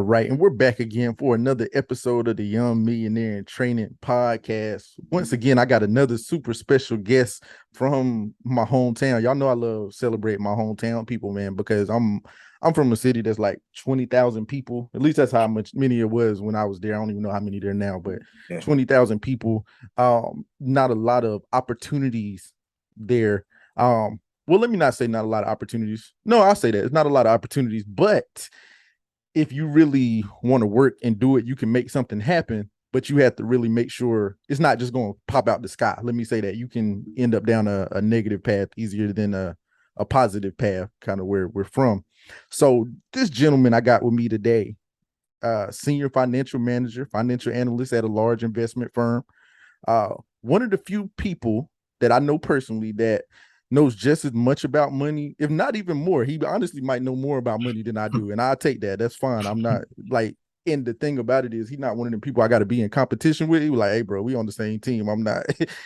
right, and we're back again for another episode of the Young Millionaire in Training podcast. Once again, I got another super special guest from my hometown. Y'all know I love celebrating my hometown people, man, because I'm from a city that's like 20,000 people. At least that's how much many it was when I was there. I don't even know how many there now, but Yeah. 20,000 people. Not a lot of opportunities there. Well, let me not say not a lot of opportunities. No, I'll say that it's not a lot of opportunities, but if you really want to work and do it, you can make something happen, but you have to really make sure it's not just going to pop out the sky. Let me say that you can end up down a negative path easier than a positive path, kind of where we're from. So this gentleman I got with me today, senior financial manager, financial analyst at a large investment firm, uh, one of the few people that I know personally that knows just as much about money, if not even more. He honestly might know more about money than I do, and I'll take that. That's fine. I'm not like. And the thing about it is, he's not one of them people I got to be in competition with. He was like, "Hey, bro, we on the same team." I'm not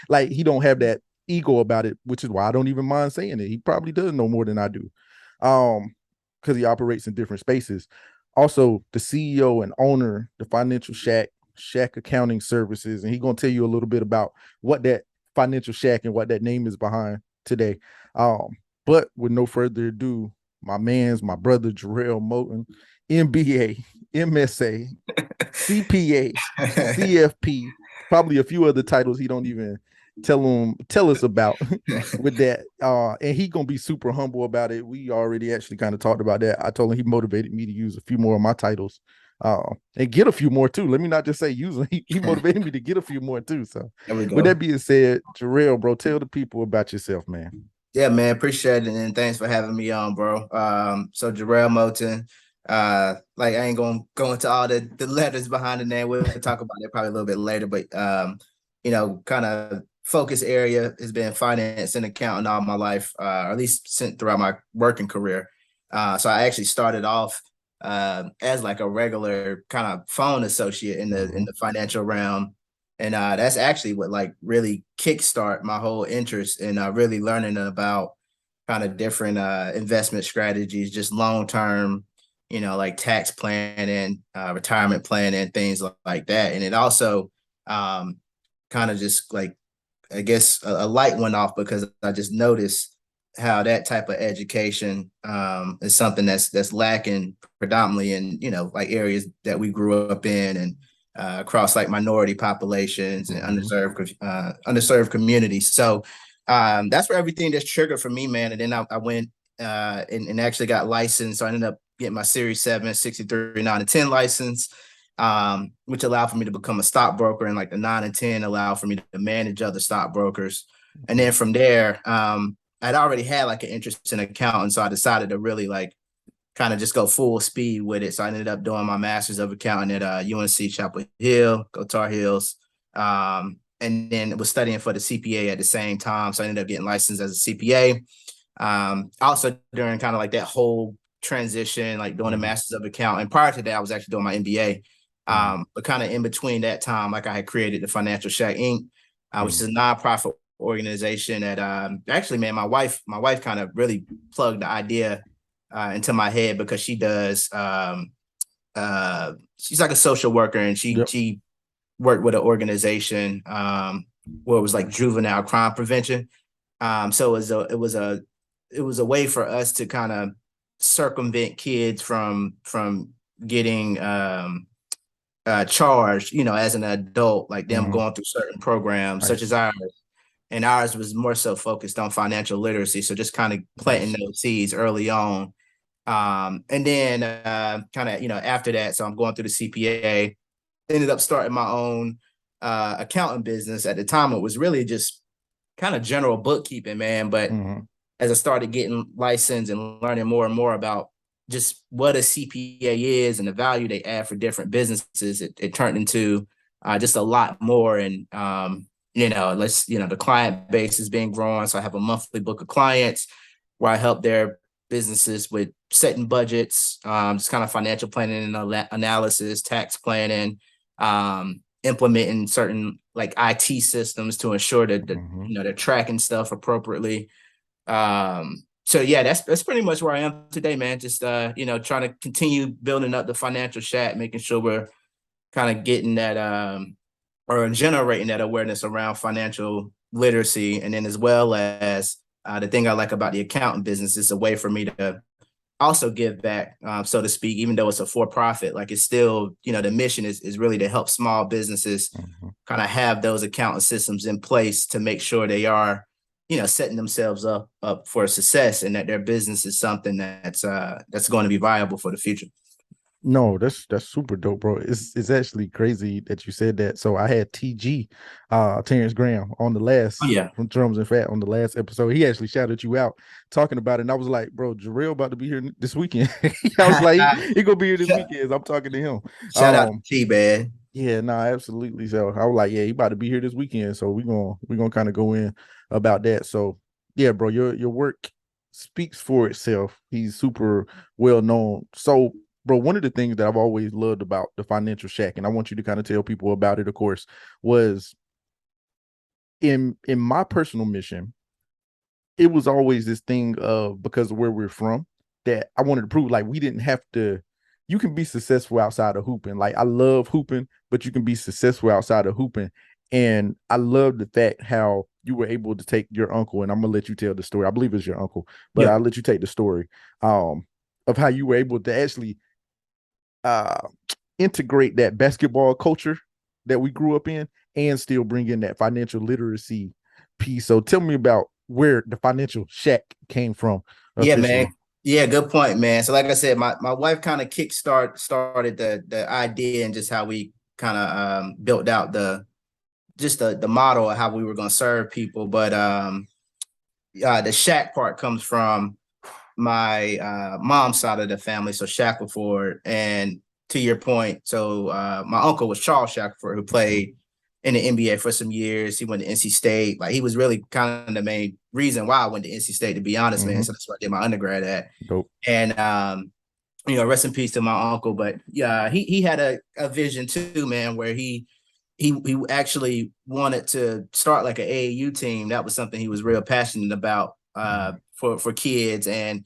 like he don't have that ego about it, which is why I don't even mind saying it. He probably does know more than I do, because he operates in different spaces. Also, the CEO and owner, the Financial Shack Accounting Services, and he's gonna tell you a little bit about what that Financial Shack and what that name is behind today. But with no further ado, my brother Jarell Moten, MBA, MSA, CPA, CFP, probably a few other titles he don't even tell us about with that. And he gonna be super humble about it. We already actually kind of talked about that. I told him he motivated me to use a few more of my titles. And get a few more too. Let me not just say use them. He motivated me to get a few more too. So There we with go. that being said, Jarell, bro, tell the people about yourself, man. Yeah, man. Appreciate it. And thanks for having me on, bro. So Jarell Moten. Like I ain't gonna go into all the letters behind the name. We'll talk about it probably a little bit later, but kind of focus area has been finance and accounting all my life, or at least throughout my working career. So I actually started off as like a regular kind of phone associate in the financial realm. And that's actually what like really kickstart my whole interest in really learning about kind of different investment strategies, just long term, like tax planning, retirement planning, things like that. And it also kind of just like, I guess a light went off because I just noticed how that type of education is something that's lacking predominantly in like areas that we grew up in and across like minority populations and underserved communities. So that's where everything just triggered for me, man. And then I went and actually got licensed. So I ended up getting my Series 7, 63, 9, and 10 license, which allowed for me to become a stockbroker. And like the 9 and 10 allowed for me to manage other stockbrokers. And then from there, I'd already had like an interest in accounting. So I decided to really like kind of just go full speed with it. So I ended up doing my master's of accounting at UNC Chapel Hill, go Tar Heels. And then was studying for the CPA at the same time. So I ended up getting licensed as a CPA. Also during kind of like that whole transition, like doing a master's of accounting. Prior to that, I was actually doing my MBA. But kind of in between that time, like I had created the Financial Shack Inc., which is a nonprofit organization that actually, man, my wife kind of really plugged the idea into my head because she does she's like a social worker and Yep. she worked with an organization where it was like juvenile crime prevention. So it was a way for us to kind of circumvent kids from getting charged, as an adult, like them going through certain programs such as Nice. ours. And ours was more so focused on financial literacy. So just kind of planting Nice. those seeds early on. And then kind of, after that, so I'm going through the CPA, ended up starting my own accounting business. At the time, it was really just kind of general bookkeeping, man. But Mm-hmm. as I started getting licensed and learning more and more about just what a CPA is and the value they add for different businesses, it turned into just a lot more. And the client base is being grown. So I have a monthly book of clients where I help their businesses with setting budgets, just kind of financial planning and analysis, tax planning, implementing certain like IT systems to ensure that they're tracking stuff appropriately. So yeah, that's pretty much where I am today, man. Just trying to continue building up the financial shack, making sure we're kind of getting that or generating that awareness around financial literacy. And then as well as the thing I like about the accounting business is a way for me to also give back, so to speak, even though it's a for-profit, like it's still, the mission is really to help small businesses Mm-hmm. kind of have those accounting systems in place to make sure they are, setting themselves up for success and that their business is something that's going to be viable for the future. No, that's super dope, bro. It's actually crazy that you said that. So I had TG, Terrence Graham, on the Oh last yeah. from Drums and Fat on the last episode. He actually shouted you out talking about it, and I was like, bro, Jarell about to be here this weekend. I was like, he gonna be here this weekend. So I'm talking to him. Shout out to Um, T, man. yeah, no, absolutely. So I was like, yeah, he about to be here this weekend. So we're gonna kind of go in about that. So yeah, bro, your work speaks for itself. He's super well known. So, bro, one of the things that I've always loved about the Financial Shack, and I want you to kind of tell people about it, of course, was in my personal mission, it was always this thing of because of where we're from that I wanted to prove like we didn't have to. You can be successful outside of hooping. Like I love hooping, but you can be successful outside of hooping. And I love the fact how you were able to take your uncle, and I'm gonna let you tell the story. I believe it's your uncle, but Yep. I'll let you take the story of how you were able to actually uh, integrate that basketball culture that we grew up in and still bring in that financial literacy piece. So tell me about where the Financial Shack came from Yeah, man. officially. Yeah, good point, man. So like I said, my wife kind of started the idea and just how we kind of built out the model of how we were going to serve people. But the shack part comes from my mom's side of the family, so Shackleford. And to your point, so my uncle was Charles Shackleford, who played in the NBA for some years. He went to NC State. Like he was really kind of the main reason why I went to NC State, to be honest, man. Mm-hmm. So that's where I did my undergrad at. Dope. And rest in peace to my uncle. But yeah, he had a vision too, man, where he actually wanted to start like an AAU team. That was something he was real passionate about for kids, and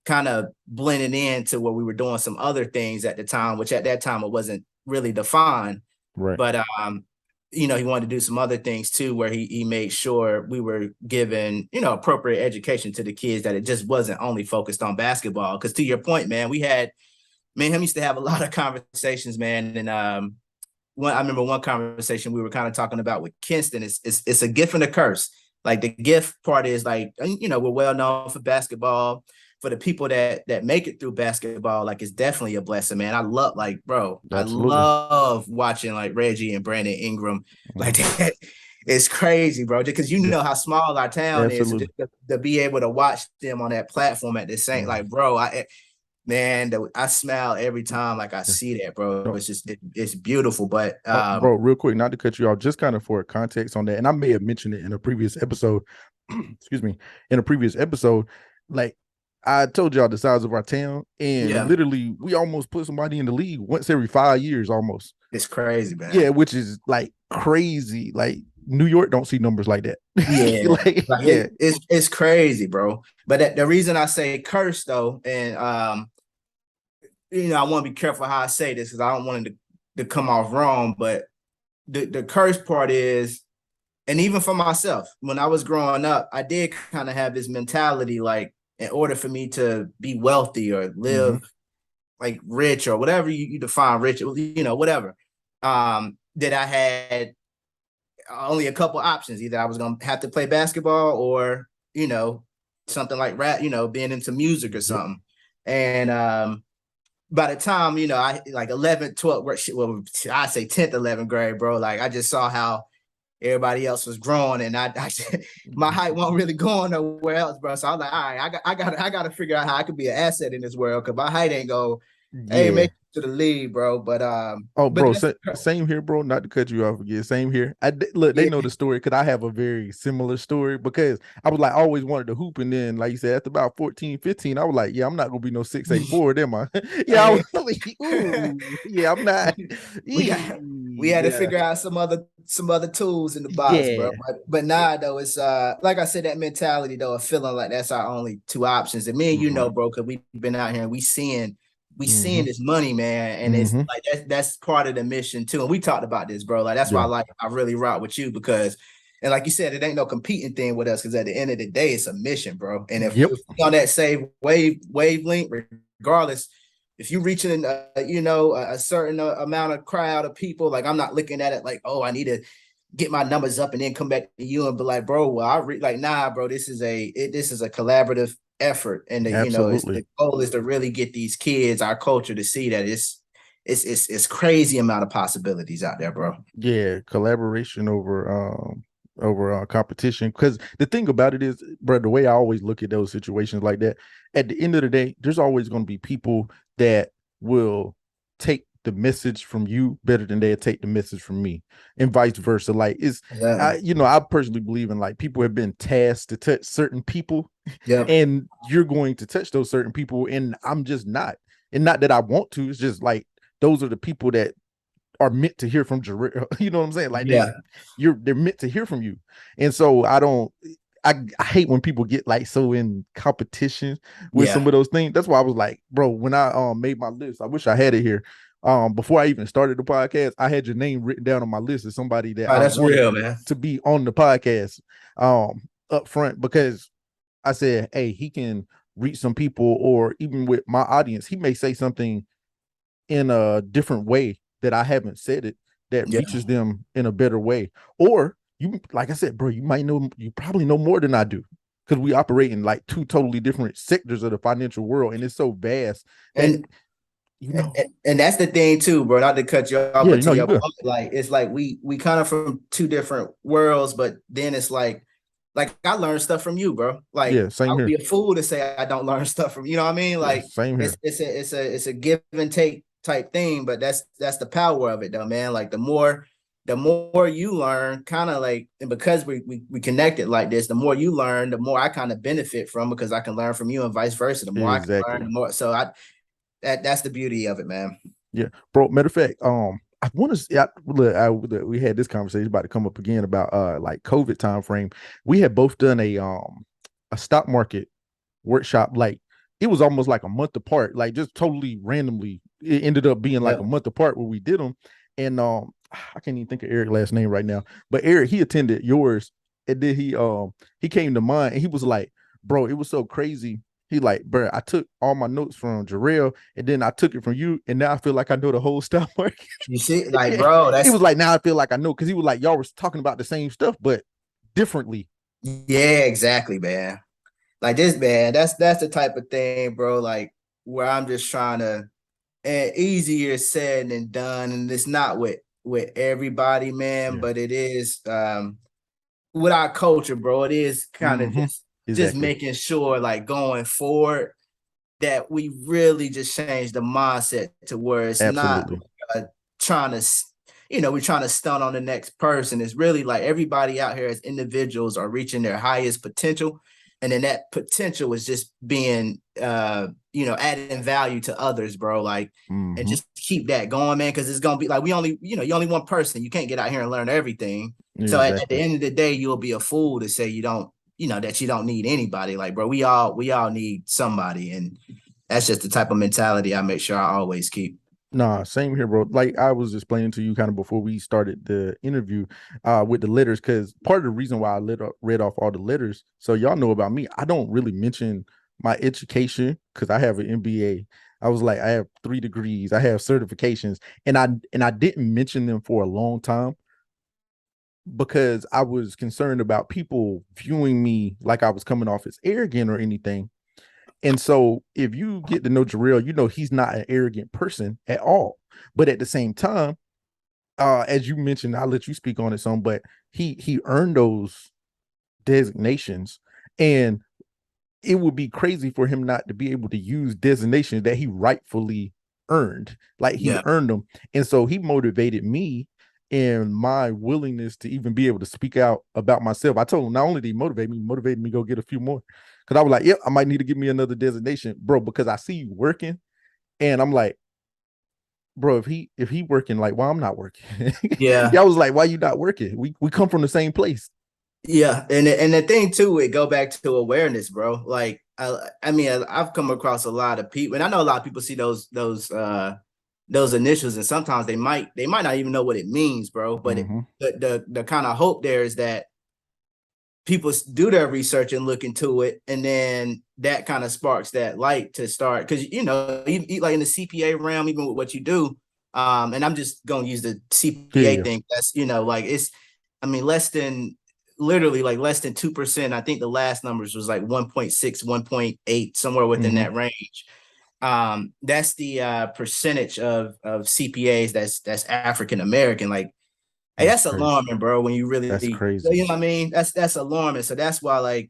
kind of blended into what we were doing some other things at the time, which at that time it wasn't really defined. Right. But he wanted to do some other things too, where he made sure we were giving, appropriate education to the kids, that it just wasn't only focused on basketball. Because to your point, man, me and him used to have a lot of conversations, man. And I remember one conversation we were kind of talking about with Kinston. It's a gift and a curse. Like the gift part is like, we're well known for basketball. For the people that make it through basketball, like it's definitely a blessing, man. I Absolutely. love watching like Reggie and Brandon Ingram like Mm-hmm. that. It's crazy, bro. Just because Yeah, how small our town is, so absolutely. just to be able to watch them on that platform at the same, Mm-hmm. like, bro, I smile every time like I Yeah. see that, bro. No, It's beautiful. But bro, real quick, not to cut you off, just kind of for context on that, and I may have mentioned it in a previous episode. Excuse me, in a previous episode, like I told y'all the size of our town, and yeah, literally we almost put somebody in the league once every 5 years, almost. it's crazy, Yeah, man. which is like crazy. Like New York don't see numbers like that. Yeah, Like, like yeah. it's crazy, bro. But the reason I say curse though, and I want to be careful how I say this because I don't want it to come off wrong. But the curse part is, and even for myself, when I was growing up, I did kind of have this mentality like, in order for me to be wealthy or Mm-hmm. live like rich or whatever you define rich, whatever, that I had only a couple options. Either I was gonna have to play basketball or, something like rap, being into music or Yep. something. And by the time, I like 11th, 12th, well, I say 10th, 11th grade, bro. Like I just saw how everybody else was growing, and my height wasn't really going nowhere else, bro. So I was like, all right, I got to figure out how I could be an asset in this world, because my height ain't go, hey, make Yeah. to the league, bro. Oh, But bro, that's same here, bro. Not to cut you off again. Same here. Look, they yeah. know the story because I have a very similar story because I was like, I always wanted to hoop. And then, like you said, after about 14, 15, I was like, yeah, I'm not going to be no 6'8" am I? Yeah, I was Hey, like, ooh, yeah, I'm not. we got we had to Yeah. figure out some other tools in the box, bro. Yeah. But nah, though, it's like I said, that mentality though of feeling like that's our only two options. And me and you Mm-hmm. know, bro, because we've been out here and we seeing Mm-hmm. this money, man, and it's Mm-hmm. like that's part of the mission too. And we talked about this, bro. Like that's why Yeah. I really rock with you because. And like you said, it ain't no competing thing with us because at the end of the day, it's a mission, bro. And Yep. if we on that same wavelength, regardless, if you reaching a certain amount of crowd of people, like I'm not looking at it like, oh, I need to get my numbers up and then come back to you and be like, bro, well, like, nah, bro, this is a collaborative effort, and it's Absolutely. the goal is to really get these kids, our culture, to see that it's crazy amount of possibilities out there, bro. Yeah, collaboration over competition. Because the thing about it is, bro, the way I always look at those situations like that, at the end of the day, there's always going to be people that will take the message from you better than they take the message from me, and vice versa. Like Exactly. I personally believe in like people have been tasked to touch certain people, Yep. and you're going to touch those certain people, and I'm just not. And not that I want to. It's just like those are the people that are meant to hear from Jarell. You know what I'm saying? Like Yeah. they're meant to hear from you. And so I hate when people get like so in competition with some Yeah. of those things. That's why I was like, bro, when I made my list, I wish I had it here. Before I even started the podcast, I had your name written down on my list as somebody that Oh, I that's wanted real, man. to be on the podcast up front because I said, hey, he can reach some people, or even with my audience, he may say something in a different way that I haven't said it that Yeah. reaches them in a better way. Or you, like I said, bro, you probably know more than I do because we operate in like two totally different sectors of the financial world, and it's so vast that And you know, and that's the thing too, bro. Not to cut you off, yeah, but you to know, you your good, point, like it's like we kind of from two different worlds, but then it's like I learned stuff from you, bro. Like yeah, I same would be here, a fool to say I don't learn stuff from you know what I mean? yeah, Like same it's here, it's a it's a it's a give and take type thing, but that's the power of it though, man. Like the more you learn, kind of like, and because we connected like this, the more you learn, the more I kind of benefit from because I can learn from you and vice versa. The more I can learn, exactly. the more so that's the beauty of it, man. Yeah, bro. Matter of fact, I want to. We had this conversation about to come up again about like COVID time frame. We had both done a stock market workshop. Like it was almost like a month apart. Like just totally randomly, it ended up being like a Yep. month apart where we did them. And I can't even think of Eric's last name right now, but Eric he attended yours, and then he came to mine, and he was like, "Bro, it was so crazy." He like, bro, I took all my notes from Jarell, and then I took it from you, and now I feel like I know the whole stock market. You see, like, Yeah. bro, He that's was like, now I feel like I know, because he was like, y'all was talking about the same stuff, but differently. yeah, exactly, man. Like this, man, that's the type of thing, bro. Like where I'm just trying to, and easier said than done, and it's not with everybody, man, Yeah. but it is with our culture, bro. It is kind of Mm-hmm. just Exactly. making sure, like going forward, that we really just change the mindset to where it's not Absolutely. trying to, we're trying to stun on the next person. It's really like everybody out here as individuals are reaching their highest potential. And then that potential is just being, adding value to others, bro. Like, and Mm-hmm. just keep that going, man. Cause it's going to be like, you're only one person. You can't get out here and learn everything. So at the Exactly. end of the day, you'll be a fool to say that you don't need anybody. Like, bro, we all need somebody. And that's just the type of mentality I make sure I always keep. Nah, same here, bro. Like I was explaining to you kind of before we started the interview with the letters, because part of the reason why read off all the letters, so y'all know about me, I don't really mention my education because I have an MBA. I was like, I have 3 degrees, I have certifications, and I didn't mention them for a long time because I was concerned about people viewing me like I was coming off as arrogant or anything. And so if you get to know Jarell, you know he's not an arrogant person at all. But at the same time, as you mentioned, I'll let you speak on it some, but he earned those designations, and it would be crazy for him not to be able to use designations that he rightfully earned. Like he Yeah. earned them. And so he motivated me in my willingness to even be able to speak out about myself. I told him not only did he motivate me to go get a few more. Cause I was like, yep, I might need to give me another designation, bro, because I see you working. And I'm like, bro, if he working, like, why I'm not working? Yeah. Yeah, I was like, why you not working? We come from the same place. Yeah, and the thing too, it go back to awareness, bro. Like I mean, I've come across a lot of people, and I know a lot of people see those initials, and sometimes they might not even know what it means, bro. But Mm-hmm. the kind of hope there is that people do their research and look into it, and then that kind of sparks that light to start, because like in the CPA realm, even with what you do, and I'm just gonna use the Yeah, CPA yeah. thing. That's like it's, I mean, literally like less than 2%. I think the last numbers was like 1.6, 1.8, somewhere within Mm-hmm. that range. That's the percentage of CPAs that's African American. Like, hey, That's that's crazy. alarming, bro. When you That's really, crazy. you know what I mean? That's alarming. So that's why, like,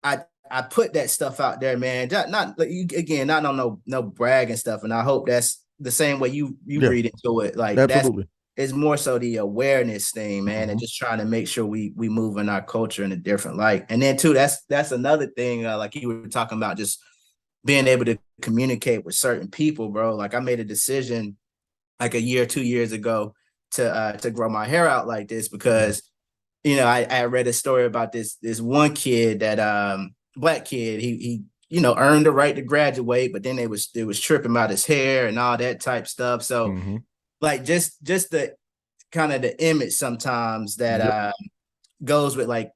I put that stuff out there, man. Not like, again, not on no bragging stuff. And I hope that's the same way you Yeah, read into it. Like, that's absolutely. it's more so the awareness thing, man, and Mm-hmm. just trying to make sure we move in our culture in a different light. And then too, that's another thing. Like you were talking about, just being able to communicate with certain people, bro. Like, I made a decision like a year, 2 years ago to grow my hair out like this, Mm-hmm. because I read a story about this one kid, that black kid, he earned the right to graduate, but then it was tripping about his hair and all that type stuff. So, Mm-hmm. like, just the kind of the image sometimes that Yep. goes with, like,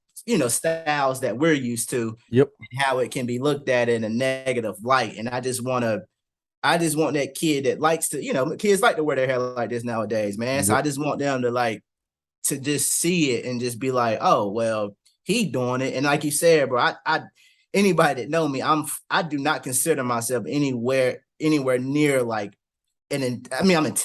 styles that we're used to, Yep. and how it can be looked at in a negative light. And I just want that kid that likes to, kids like to wear their hair like this nowadays, man. So I Yep. just want them to just see it and just be like, oh, well, he doing it. And like you said, bro, I anybody that know me, I do not consider myself anywhere near like I mean,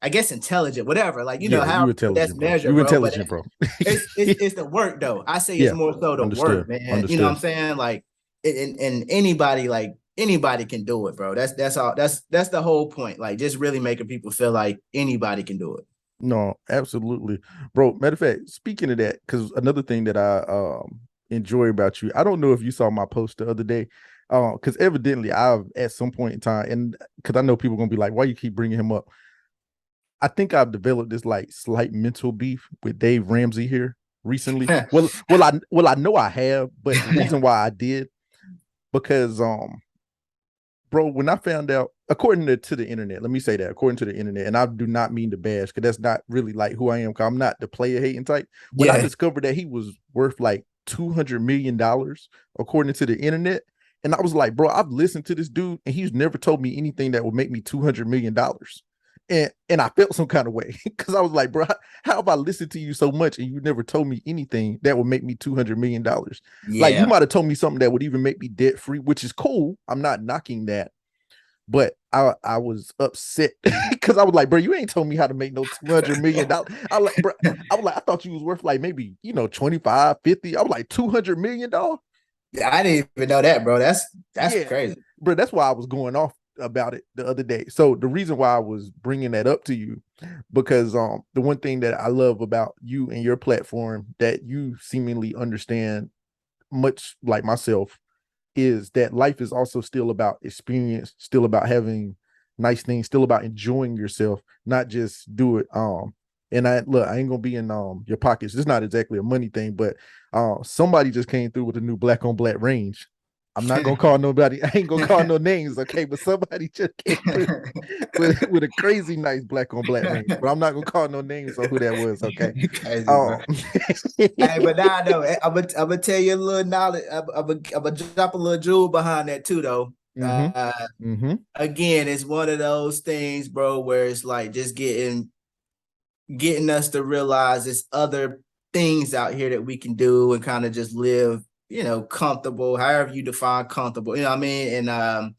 I guess intelligent, whatever. Like, Yeah, you however that's intelligent, bro. measured, You bro. But intelligent, bro. it's the work though. I say it's Yeah. more so the Understood. work, man. You know what Understood. I'm saying? Like, and anybody can do it, bro. That's all. That's the whole point. Like, just really making people feel like anybody can do it. No, absolutely, bro. Matter of fact, speaking of that, because another thing that I enjoy about you, I don't know if you saw my post the other day, because evidently I've at some point in time, and because I know people are gonna be like, why you keep bringing him up? I think I've developed this like slight mental beef with Dave Ramsey here recently. Well, I know I have, but the reason why I did, because bro, when I found out, according to the internet, let me say that, according to the internet, and I do not mean to bash, because that's not really like who I am, because I'm not the player hating type. When I Yeah, discovered that he was worth like $200 million, according to the internet, and I was like, bro, I've listened to this dude, and he's never told me anything that would make me $200 million. And I felt some kind of way because I was like, bro, how have I listened to you so much and you never told me anything that would make me $200 million? Like, you yeah, might have told me something that would even make me debt free, which is cool. I'm not knocking that, but I was upset because I was like, bro, you ain't told me how to make no $200 million. I like, bro, I was like, I thought you was worth like maybe 25, 50. I was like $200 million. yeah. I didn't even know that, bro. That's Yeah, crazy. bro, that's why I was going off about it the other day. So the reason why I was bringing that up to you, because the one thing that I love about you and your platform that you seemingly understand much like myself is that life is also still about experience, still about having nice things, still about enjoying yourself, not just do it. And I look, I ain't gonna be in your pockets. It's not exactly a money thing, but somebody just came through with a new black on black range. I'm not gonna call nobody, I ain't gonna call no names, okay? But somebody just came through with a crazy nice black on black range. But I'm not gonna call no names on who that was, okay? Crazy, bro. Um Hey, but now I know. I'm gonna tell you a little knowledge. I'm gonna drop a little jewel behind that too, though. mm-hmm. Mm-hmm. Again, it's one of those things, bro, where it's like just getting us to realize there's other things out here that we can do and kind of just live, comfortable, however you define comfortable. You know what I mean? And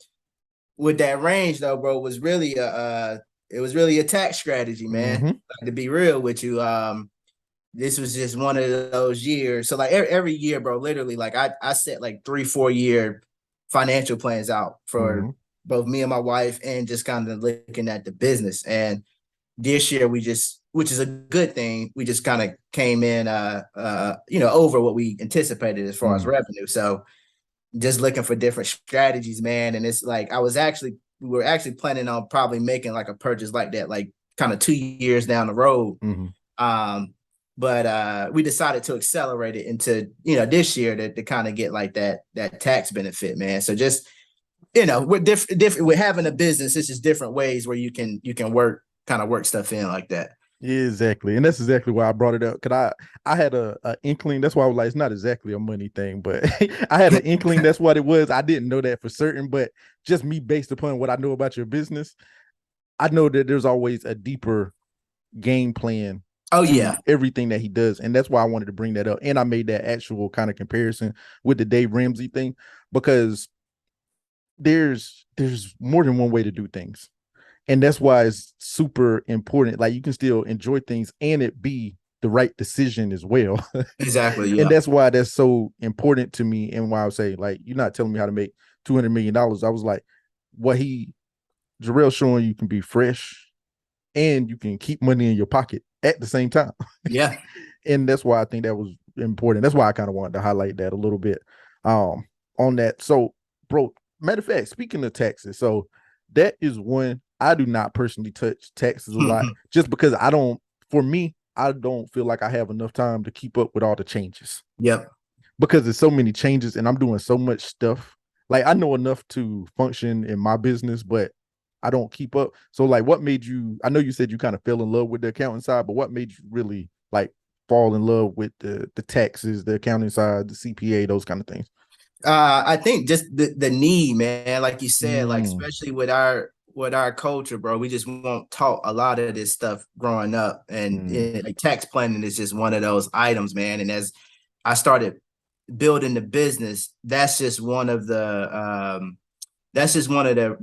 with that range, though, bro, it was really a tax strategy, man. Mm-hmm. Like, to be real with you, this was just one of those years. So, like, every year, bro, literally, like, I set like 3-4 year financial plans out Mm-hmm. both me and my wife, and just kind of looking at the business. And this year we just, which is a good thing, we just kind of came in over what we anticipated as far as Mm, revenue. So just looking for different strategies, man. And it's like we were actually planning on probably making like a purchase like that, like kind of 2 years down the road. mhm. Um, but we decided to accelerate it into this year to kind of get like that tax benefit, man. So just we're different. We're having a business. It's just different ways where you can work stuff in like that. Yeah, exactly. And that's exactly why I brought it up. Cause I had a inkling. That's why I was like, it's not exactly a money thing, but I had an inkling that's what it was. I didn't know that for certain, but just me based upon what I know about your business, I know that there's always a deeper game plan Oh to yeah, everything that he does. And that's why I wanted to bring that up. And I made that actual kind of comparison with the Dave Ramsey thing, because there's more than one way to do things. And that's why it's super important. Like you can still enjoy things and it be the right decision as well. exactly. And Yeah, that's why that's so important to me. And why I would say, like, you're not telling me how to make $200 million. I was like, what Jarell showing you can be fresh and you can keep money in your pocket at the same time. yeah. And that's why I think that was important. That's why I kind of wanted to highlight that a little bit um on that. So, bro, matter of fact, speaking of taxes, so that is one I do not personally touch taxes a lot, just because for me, I don't feel like I have enough time to keep up with all the changes, Yep. because there's so many changes and I'm doing so much stuff. Like I know enough to function in my business, but I don't keep up. So like what made you, I know you said you kind of fell in love with the accounting side, but what made you really like fall in love with the taxes, the accounting side, the CPA, those kind of things? I think just the need, man. Like you said, like Mm, especially with our culture, bro. We just won't taught a lot of this stuff growing up, and mm, like tax planning is just one of those items, man. And as I started building the business, that's just one of the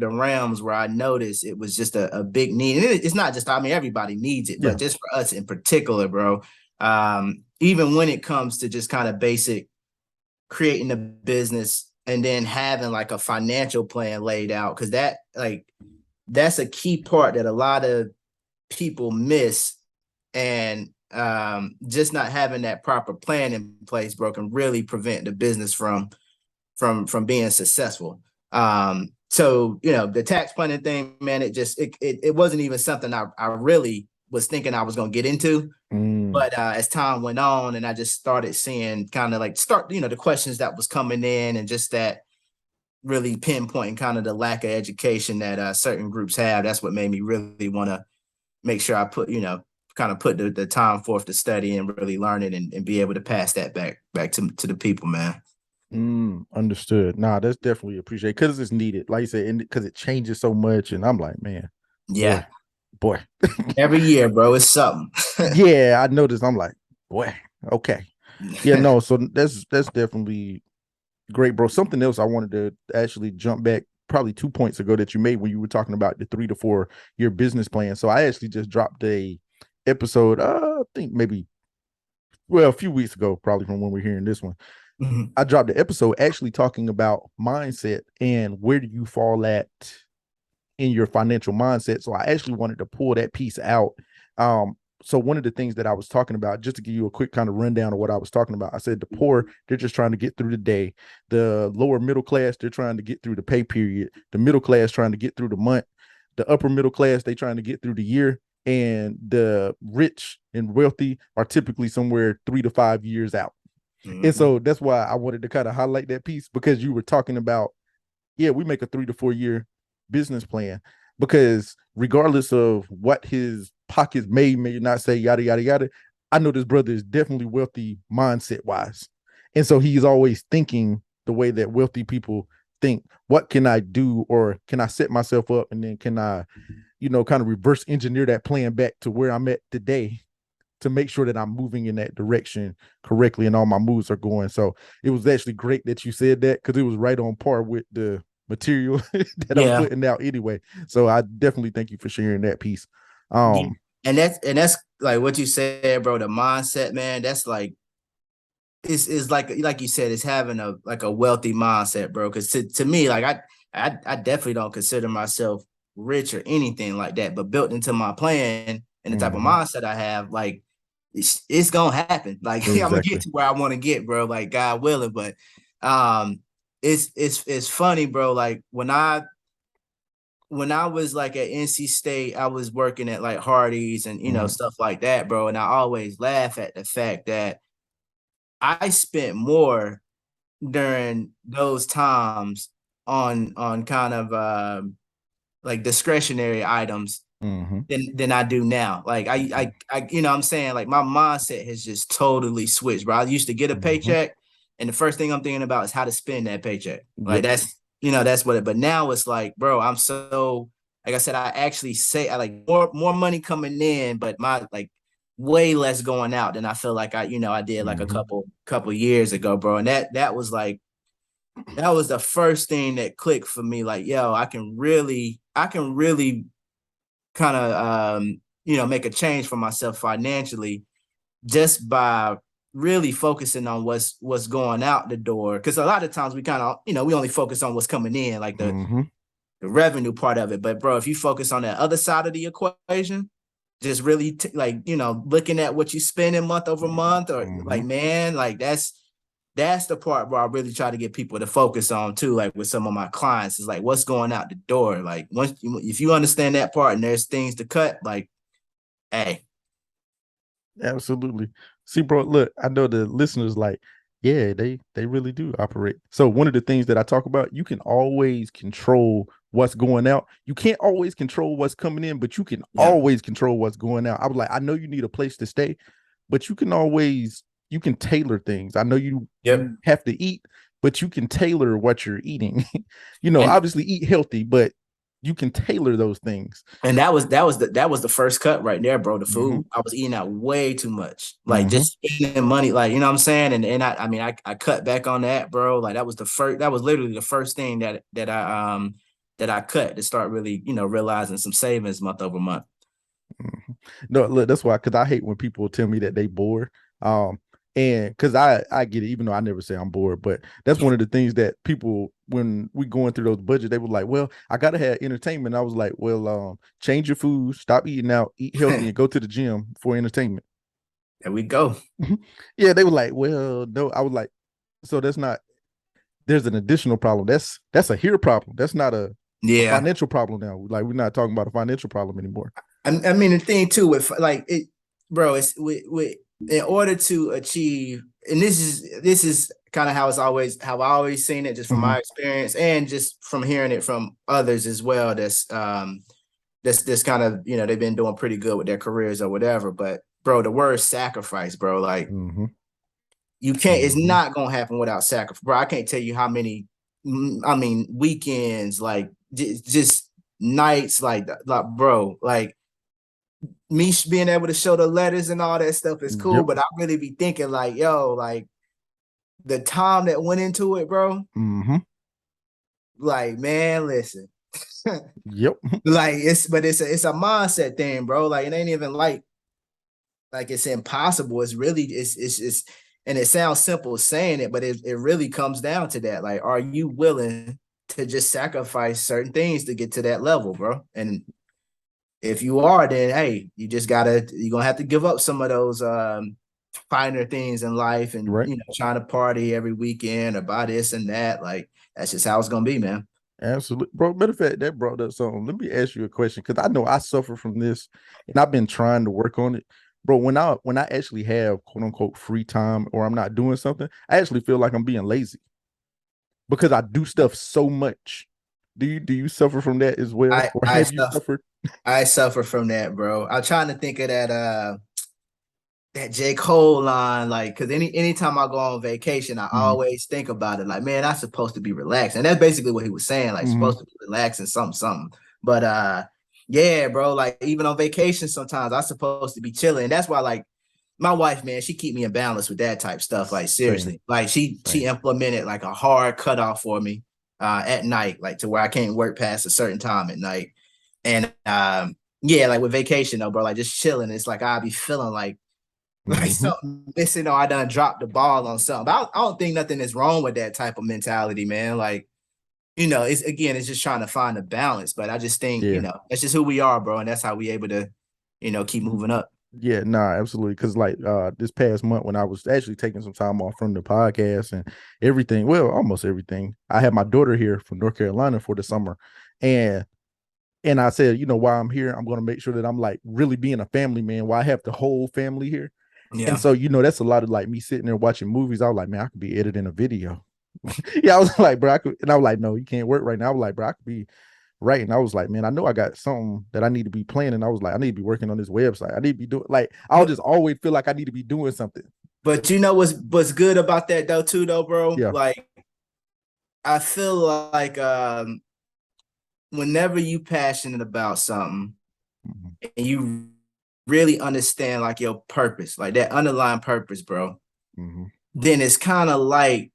realms where I noticed it was just a big need. And it's not just, I mean, everybody needs it, but yeah. just for us in particular, bro. Even when it comes to just kind of basic creating a business and then having like a financial plan laid out, because that's a key part that a lot of people miss. And just not having that proper plan in place, bro, can really prevent the business from being successful. So the tax planning thing, man, it wasn't even something I really was thinking I was gonna get into. Mm, But as time went on, and I just started seeing kind of like the questions that was coming in, and just that really pinpointing kind of the lack of education that certain groups have. That's what made me really want to make sure I kind of put the time forth to study and really learn it, and be able to pass that back to the people, man. understood. Nah, that's definitely appreciated because it's needed. Like you said, and because it changes so much. And I'm like, man, boy, Yeah, boy. every year, bro, it's something. Yeah, I noticed. I'm like, boy, okay. Yeah, no, so that's definitely great, bro. Something else I wanted to actually jump back probably 2 points ago that you made when you were talking about the 3 to 4 year business plan. So I actually just dropped a episode, I think maybe a few weeks ago, probably from when we're hearing this one. Mhm. I dropped the episode actually talking about mindset and where do you fall at in your financial mindset. So I actually wanted to pull that piece out. So one of the things that I was talking about, just to give you a quick kind of rundown of what I was talking about, I said the poor, they're just trying to get through the day. The lower middle class, they're trying to get through the pay period. The middle class trying to get through the month. The upper middle class, they trying to get through the year. And the rich and wealthy are typically somewhere 3 to 5 years out. And Mhm. so that's why I wanted to kind of highlight that piece, because you were talking about, yeah, we make a 3 to 4 year business plan, because regardless of what his pockets may not say, yada yada yada, I know this brother is definitely wealthy mindset wise, and so he's always thinking the way that wealthy people think. What can I do, or can I set myself up, and then can I, kind of reverse engineer that plan back to where I'm at today, to make sure that I'm moving in that direction correctly and all my moves are going. So it was actually great that you said that, because it was right on par with the material that I'm Yeah. putting out anyway. So I definitely thank you for sharing that piece. Yeah. Um, And that's like what you said, bro. The mindset, man. That's like it's like you said, it's having a wealthy mindset, bro. Because to me, like I definitely don't consider myself rich or anything like that, but built into my plan and the type of Mm-hmm. mindset I have, like it's gonna happen. Like I'm gonna get Exactly. to where I want to get, bro. Like God willing, but um, it's funny, bro. Like when I was like at NC State, I was working at like Hardee's and Mm-hmm. stuff like that, bro. And I always laugh at the fact that I spent more during those times on kind of like discretionary items Mm-hmm. than I do now. Like I what I'm saying, like my mindset has just totally switched, bro. I used to get a Mm-hmm. paycheck and the first thing I'm thinking about is how to spend that paycheck. Like Yep. that's what it, but now it's like, bro, I'm so like I said, I actually say I like more money coming in, but my like way less going out than I feel like I did like a Mm-hmm. couple years ago, bro. And that was like that was the first thing that clicked for me. Like, yo, I can really kind of make a change for myself financially just by really focusing on what's going out the door. Because a lot of times we kind of we only focus on what's coming in, like Mm-hmm. the revenue part of it. But bro, if you focus on that other side of the equation, just really like looking at what you spend in month over month, or Mm-hmm. like man, like that's the part where I really try to get people to focus on too. Like with some of my clients, is like what's going out the door. Like if you understand that part and there's things to cut, like hey, Absolutely. See, bro, look, I know the listeners like, yeah, they really do operate. So one of the things that I talk about, you can always control what's going out. You can't always control what's coming in, but you can yeah, always control what's going out. I was like, I know you need a place to stay, but you can tailor things. I know yep. you have to eat, but you can tailor what you're eating. And Obviously eat healthy, but you can tailor those things. And that was the first cut right there, bro. The Mm-hmm. food. I was eating out way too much. Like Mm-hmm. just spending money, like you know what I'm saying? And I cut back on that, bro. Like that was literally the first thing that I cut to start really, realizing some savings month over month. Mhm. No, look, that's why because I hate when people tell me that they bored. And because I get it, even though I never say I'm bored, but that's one of the things that people when we going through those budgets, they were like, "Well, I gotta have entertainment." I was like, "Well, change your food, stop eating out, eat healthy, and go to the gym for entertainment." There we go. Yeah, they were like, "Well, no." I was like, "So that's not. There's an additional problem. That's a here problem. That's not a Yeah. financial problem now. Like we're not talking about a financial problem anymore." I mean the thing too with like it, bro, it's with in order to achieve, and this is kind of how I always seen it just from Mm-hmm. my experience and just from hearing it from others as well. That's kind of they've been doing pretty good with their careers or whatever. But bro, the word sacrifice, bro, like Mm-hmm. you can't. It's Mm-hmm. not gonna happen without sacrifice, bro. I can't tell you how many. I mean, weekends, like just nights, like bro, like me being able to show the letters and all that stuff is cool, Yep. but I really be thinking like, yo, like the time that went into it, bro. Mm-hmm. Like, man, listen, Yep. like it's a mindset thing, bro. Like it ain't even like it's impossible. It's really it's and it sounds simple saying it, but it really comes down to that. Like, are you willing to just sacrifice certain things to get to that level, bro? And if you are, then hey, you're gonna have to give up some of those finer things in life and Right. trying to party every weekend or buy this and that. Like that's just how it's gonna be, man. Absolutely. Bro, matter of fact, that brought up something. Let me ask you a question because I know I suffer from this and I've been trying to work on it. Bro, when I actually have quote unquote free time or I'm not doing something, I actually feel like I'm being lazy because I do stuff so much. Do you suffer from that as well? I Or I have you suffer suffered? I suffer from that, bro. I'm trying to think of that J. Cole line, like, cause anytime I go on vacation, I Mm-hmm. always think about it. Like, man, I'm supposed to be relaxed. And that's basically what he was saying, like Mm-hmm. supposed to be relaxing, something. But yeah, bro, like even on vacation, sometimes I'm supposed to be chilling. And that's why like my wife, man, she keep me in balance with that type stuff. Like Same, seriously. Like she same. implemented like a hard cutoff for me at night, like to where I can't work past a certain time at night. And yeah, like with vacation though, bro, like just chilling. It's like I'll be feeling like Mm-hmm. something missing or I done dropped the ball on something. But I don't think nothing is wrong with that type of mentality, man. Like it's again, it's just trying to find a balance. But I just think, Yeah. that's just who we are, bro, and that's how we able to, keep moving up. Yeah, nah, absolutely. Cause like this past month when I was actually taking some time off from the podcast and everything, well, almost everything. I had my daughter here from North Carolina for the summer. And I said, while I'm here, I'm gonna make sure that I'm like really being a family man while I have the whole family here. And Yeah. so, that's a lot of like me sitting there watching movies. I was like, man, I could be editing a video. Yeah, I was like, bro, I could, and I was like, no, you can't work right now. I was like, bro, I could be right. And I was like, man, I know I got something that I need to be planning. I was like, I need to be working on this website. I need to be doing like I'll But just always feel like I need to be doing something. but you know what's good about that though too though, bro? Yeah. Like I feel like whenever you passionate about something Mhm. and you really understand like your purpose, like that underlying purpose, bro, Mhm. then it's kind of like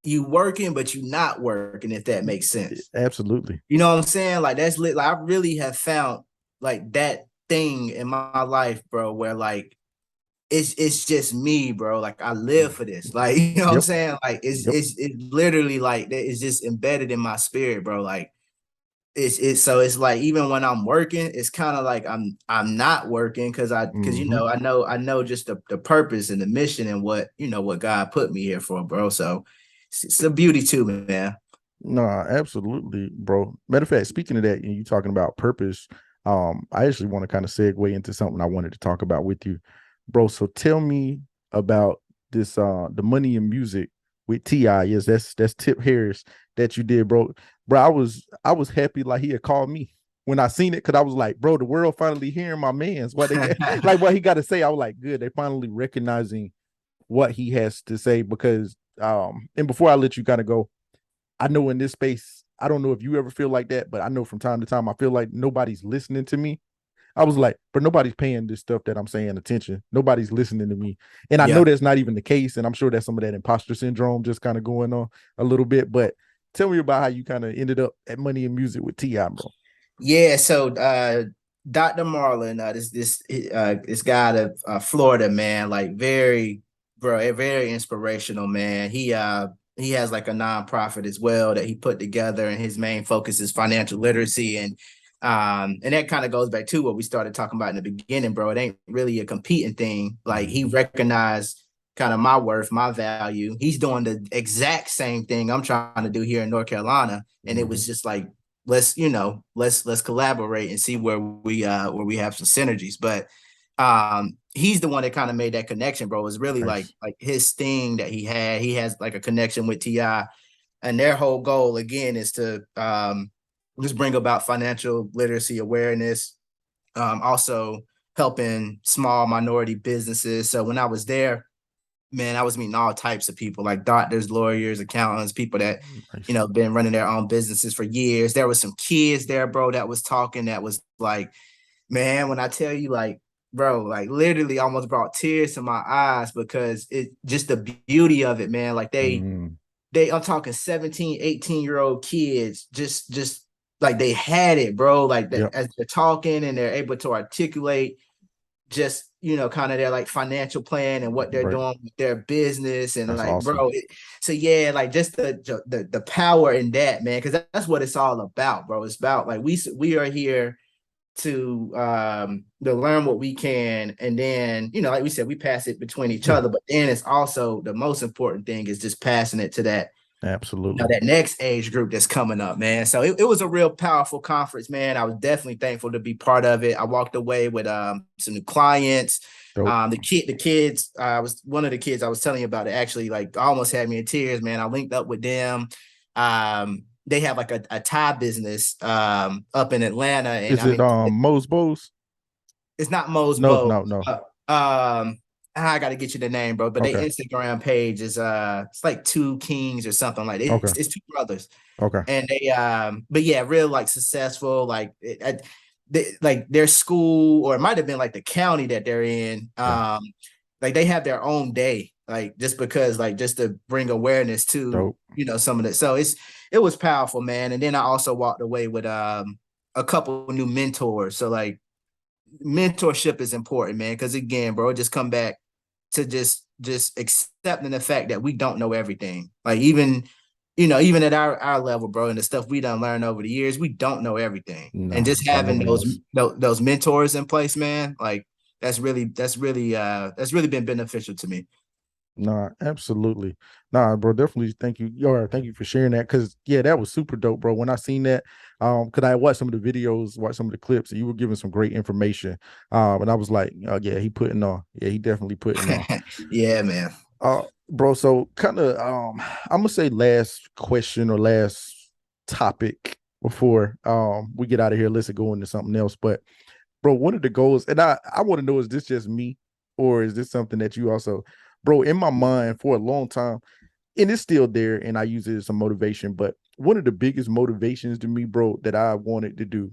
you working, but you not working, if that makes sense. Absolutely. You know what I'm saying? Like that's lit. Like I really have found like that thing in my life, bro, where like it's just me, bro. Like I live for this. Like, you know what I'm Yep. saying? Like Yep. it's literally like it's just embedded in my spirit, bro. Like it's like even when I'm working, it's kind of like I'm not working because Hmm. I know just the purpose and the mission and what God put me here for, bro. So it's a beauty too, man. No, absolutely, bro. Matter of fact, speaking of that, and you talking about purpose, I actually want to kind of segue into something I wanted to talk about with you, bro. So tell me about this the money in music with T.I. Yes, that's Tip Harris that you did, bro. Bro, I was happy like he had called me when I seen it because I was like, bro, the world finally hearing my man's what they got, like what he got to say. I was like, good, they finally recognizing what he has to say because and before I let you kind of go, I know in this space, I don't know if you ever feel like that, but I know from time to time I feel like nobody's listening to me. I was like, but nobody's paying this stuff that I'm saying attention. Nobody's listening to me. And I know Yeah. that's not even the case. And I'm sure that's some of that imposter syndrome just kind of going on a little bit. But tell me about how you kind of ended up at Money and Music with T.I., bro. Yeah, so Dr. Marlon, this guy out of Florida, man, like very inspirational, man. He has like a nonprofit as well that he put together, and his main focus is financial literacy, and that kind of goes back to what we started talking about in the beginning, bro. It ain't really a competing thing. Like he Mm-hmm. recognized kind of my worth, my value. He's doing the exact same thing I'm trying to do here in North Carolina, and it Mm-hmm. was just like let's collaborate and see where we have some synergies. But he's the one that kind of made that connection, bro. It was really like Nice. like his thing that he has like a connection with Ti, and their whole goal again is to just bring about financial literacy awareness, also helping small minority businesses. So when I was there, man, I was meeting all types of people, like doctors, lawyers, accountants, people that, Nice. been running their own businesses for years. There was some kids there, bro, that was talking that was like, man, when I tell you, like, bro, like literally almost brought tears to my eyes because it just the beauty of it, man. Like Mm-hmm. I'm talking 17, 18-year-old kids, just like they had it, bro. Like that Yep. as they're talking and they're able to articulate just kind of their like financial plan and what they're Right. doing with their business and That's like awesome. so yeah, like just the power in that, man, because that's what it's all about, bro. It's about like we are here to learn what we can, and then like we said, we pass it between each Yeah. other, but then it's also the most important thing is just passing it to that Absolutely. that next age group that's coming up, man. So it was a real powerful conference, man. I was definitely thankful to be part of it. I walked away with some new clients. Dope. The kids, I was one of the kids I was telling you about it actually like almost had me in tears, man. I linked up with them. They have like a tie business up in Atlanta, and Is I it mean Mo's Bowes? it's not Mo's No, Boat. no, no. Uh, um, I gotta get you the name, bro. But their Okay. Instagram page is it's like Two Kings or something like that. Okay. It's two brothers, Okay. and they but yeah, real like successful. Like like their school, or it might have been like the county that they're in. Yeah. Like they have their own day, like just because, like just to bring awareness to Dope. some of that. So it was powerful, man. And then I also walked away with a couple new mentors. So like mentorship is important, man, because again, bro, just come back. To just accepting the fact that we don't know everything. Like even, like their school, or it might have been like the county that they're in. Like they have their own day, like just because, like just to bring awareness to some of that. So it was powerful, man. And then I also walked away with a couple new mentors. So like mentorship is important, man, because again, bro, just come back to just accepting the fact that we don't know everything. Like even at our level, bro, and the stuff we done learned over the years, we don't know everything. And No, just by no having means. those mentors in place, man, like that's really been beneficial to me. Nah, absolutely. Nah, bro, definitely thank you. Thank you for sharing that. Cause yeah, that was super dope, bro. When I seen that, cause I watched some of the videos, watched some of the clips, and you were giving some great information. And I was like, oh yeah, he putting on. Yeah, he definitely putting on. Yeah, man. Bro, so kind of I'm gonna say last question or last topic before we get out of here. Let's go into something else. But bro, one of the goals, and I want to know, is this just me or is this something that you also, bro, in my mind for a long time, and it's still there, and I use it as a motivation. But one of the biggest motivations to me, bro, that I wanted to do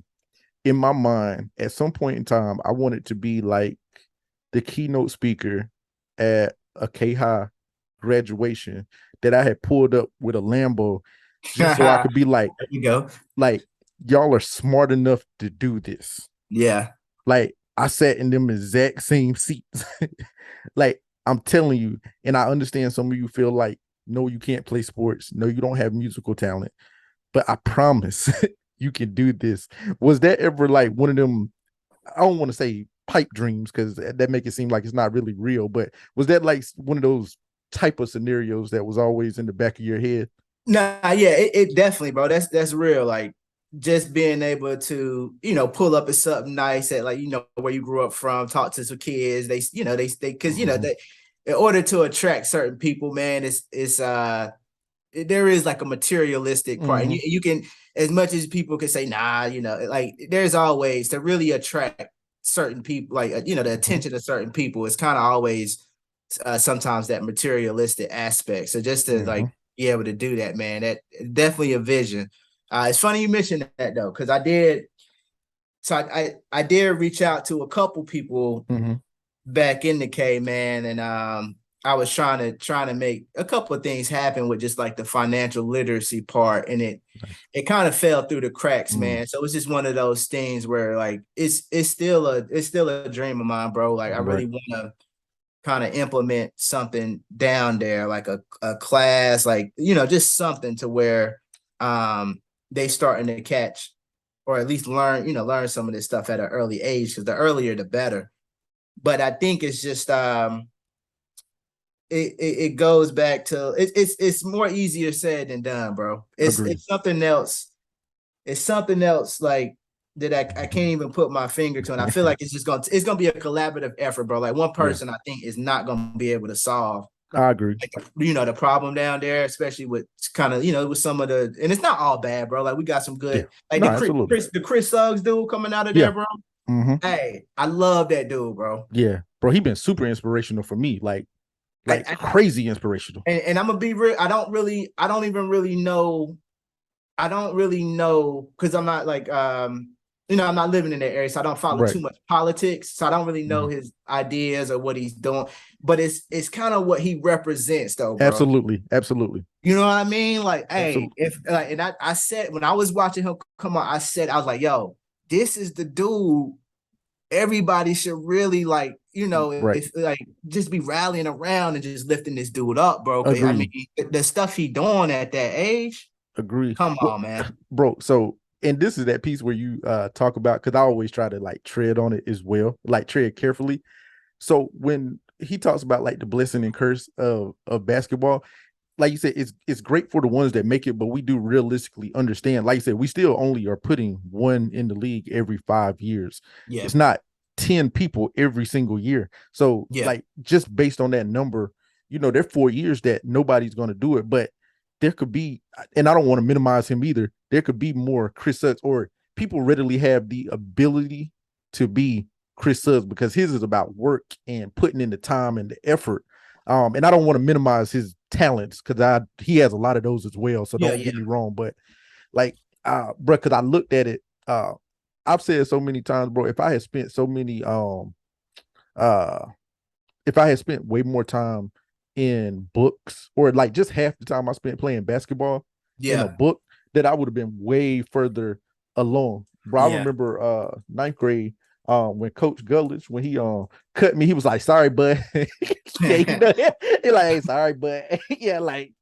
in my mind at some point in time, I wanted to be like the keynote speaker at a K High graduation that I had pulled up with a Lambo just so I There could be you go. like, y'all are smart enough to do this. Yeah. Like I sat in them exact same seats. Like I'm telling you, and I understand some of you feel like, no, you can't play sports. No, you don't have musical talent. But I promise you can do this. Was that ever like one of them? I don't want to say pipe dreams because that make it seem like it's not really real. But was that like one of those type of scenarios that was always in the back of your head? Nah, yeah, it definitely, bro. That's real. Like just being able to, pull up at something nice at like, where you grew up from, talk to some kids. They because Mm-hmm. they in order to attract certain people, man, there is like a materialistic part. And Mm-hmm. you can, as much as people can say, nah, like there's always to really attract certain people, like the Mm-hmm. attention of certain people, it's kind of always sometimes that materialistic aspect. So just to Mm-hmm. like be able to do that, man, that definitely a vision. It's funny you mentioned that though, because I did. So I did reach out to a couple people Mm-hmm. back in the K, man, and I was trying to make a couple of things happen with just like the financial literacy part, and it kind of fell through the cracks, Mm, man. So it's just one of those things where like it's still a dream of mine, bro. Like I right. really want to kind of implement something down there, like a class, like just something to where they starting to catch or at least learn some of this stuff at an early age, because the earlier the better. But I think it's just it goes back to it's more easier said than done, bro. It's Agree. it's something else. It's something else like that I can't even put my finger to. And I feel like it's gonna be a collaborative effort, bro. Like one Yeah, person I think is not gonna be able to solve I agree. like the problem down there, especially with kind of with some of the, and it's not all bad, bro. Like we got some Yeah. good, like No, the Chris absolutely. Chris the Chris Suggs dude coming out of there, Yeah. bro. Mm-hmm. Hey, I love that dude, bro. Yeah. Bro, he been super inspirational for me. Like I crazy inspirational. and I'm gonna be real. I don't even really know. I don't really know because I'm not like I'm not living in that area, so I don't follow Right. too much politics. So I don't really know Mm-hmm. his ideas or what he's doing. But it's kind of what he represents, though, bro. Absolutely. Absolutely. You know what I mean? Like, hey, Absolutely. if like, and I said when I was watching him come on, I was like, yo, this is the dude everybody should really like, Right. if like just be rallying around and just lifting this dude up, bro. Cause I mean, Agree. the stuff he doing at that age, Agree. come Well, on, man. bro, so and this is that piece where you talk about, because I always try to like tread on it as well, like tread carefully. So when he talks about like the blessing and curse of basketball, like you said, it's great for the ones that make it, but we do realistically understand. Like you said, we still only are putting one in the league every 5 years. Yeah, It's not 10 people every single year. So, yeah, like, just based on that number, there are 4 years that nobody's going to do it. But there could be, and I don't want to minimize him either. There could be more Chris Sutts, or people readily have the ability to be Chris Suggs, because his is about work and putting in the time and the effort. And I don't want to minimize his talents because he has a lot of those as well. So yeah, don't yeah, get me wrong, but like, bro, because I looked at it. I've said so many times, bro. If I had spent so many, uh, if I had spent way more time in books, or like just half the time I spent playing basketball in a yeah, book, that I would have been way further along. Bro, I yeah. remember ninth grade, when Coach Gullich, when he cut me, he was like, sorry, bud. Yeah, he like, hey, sorry, bud. Yeah, like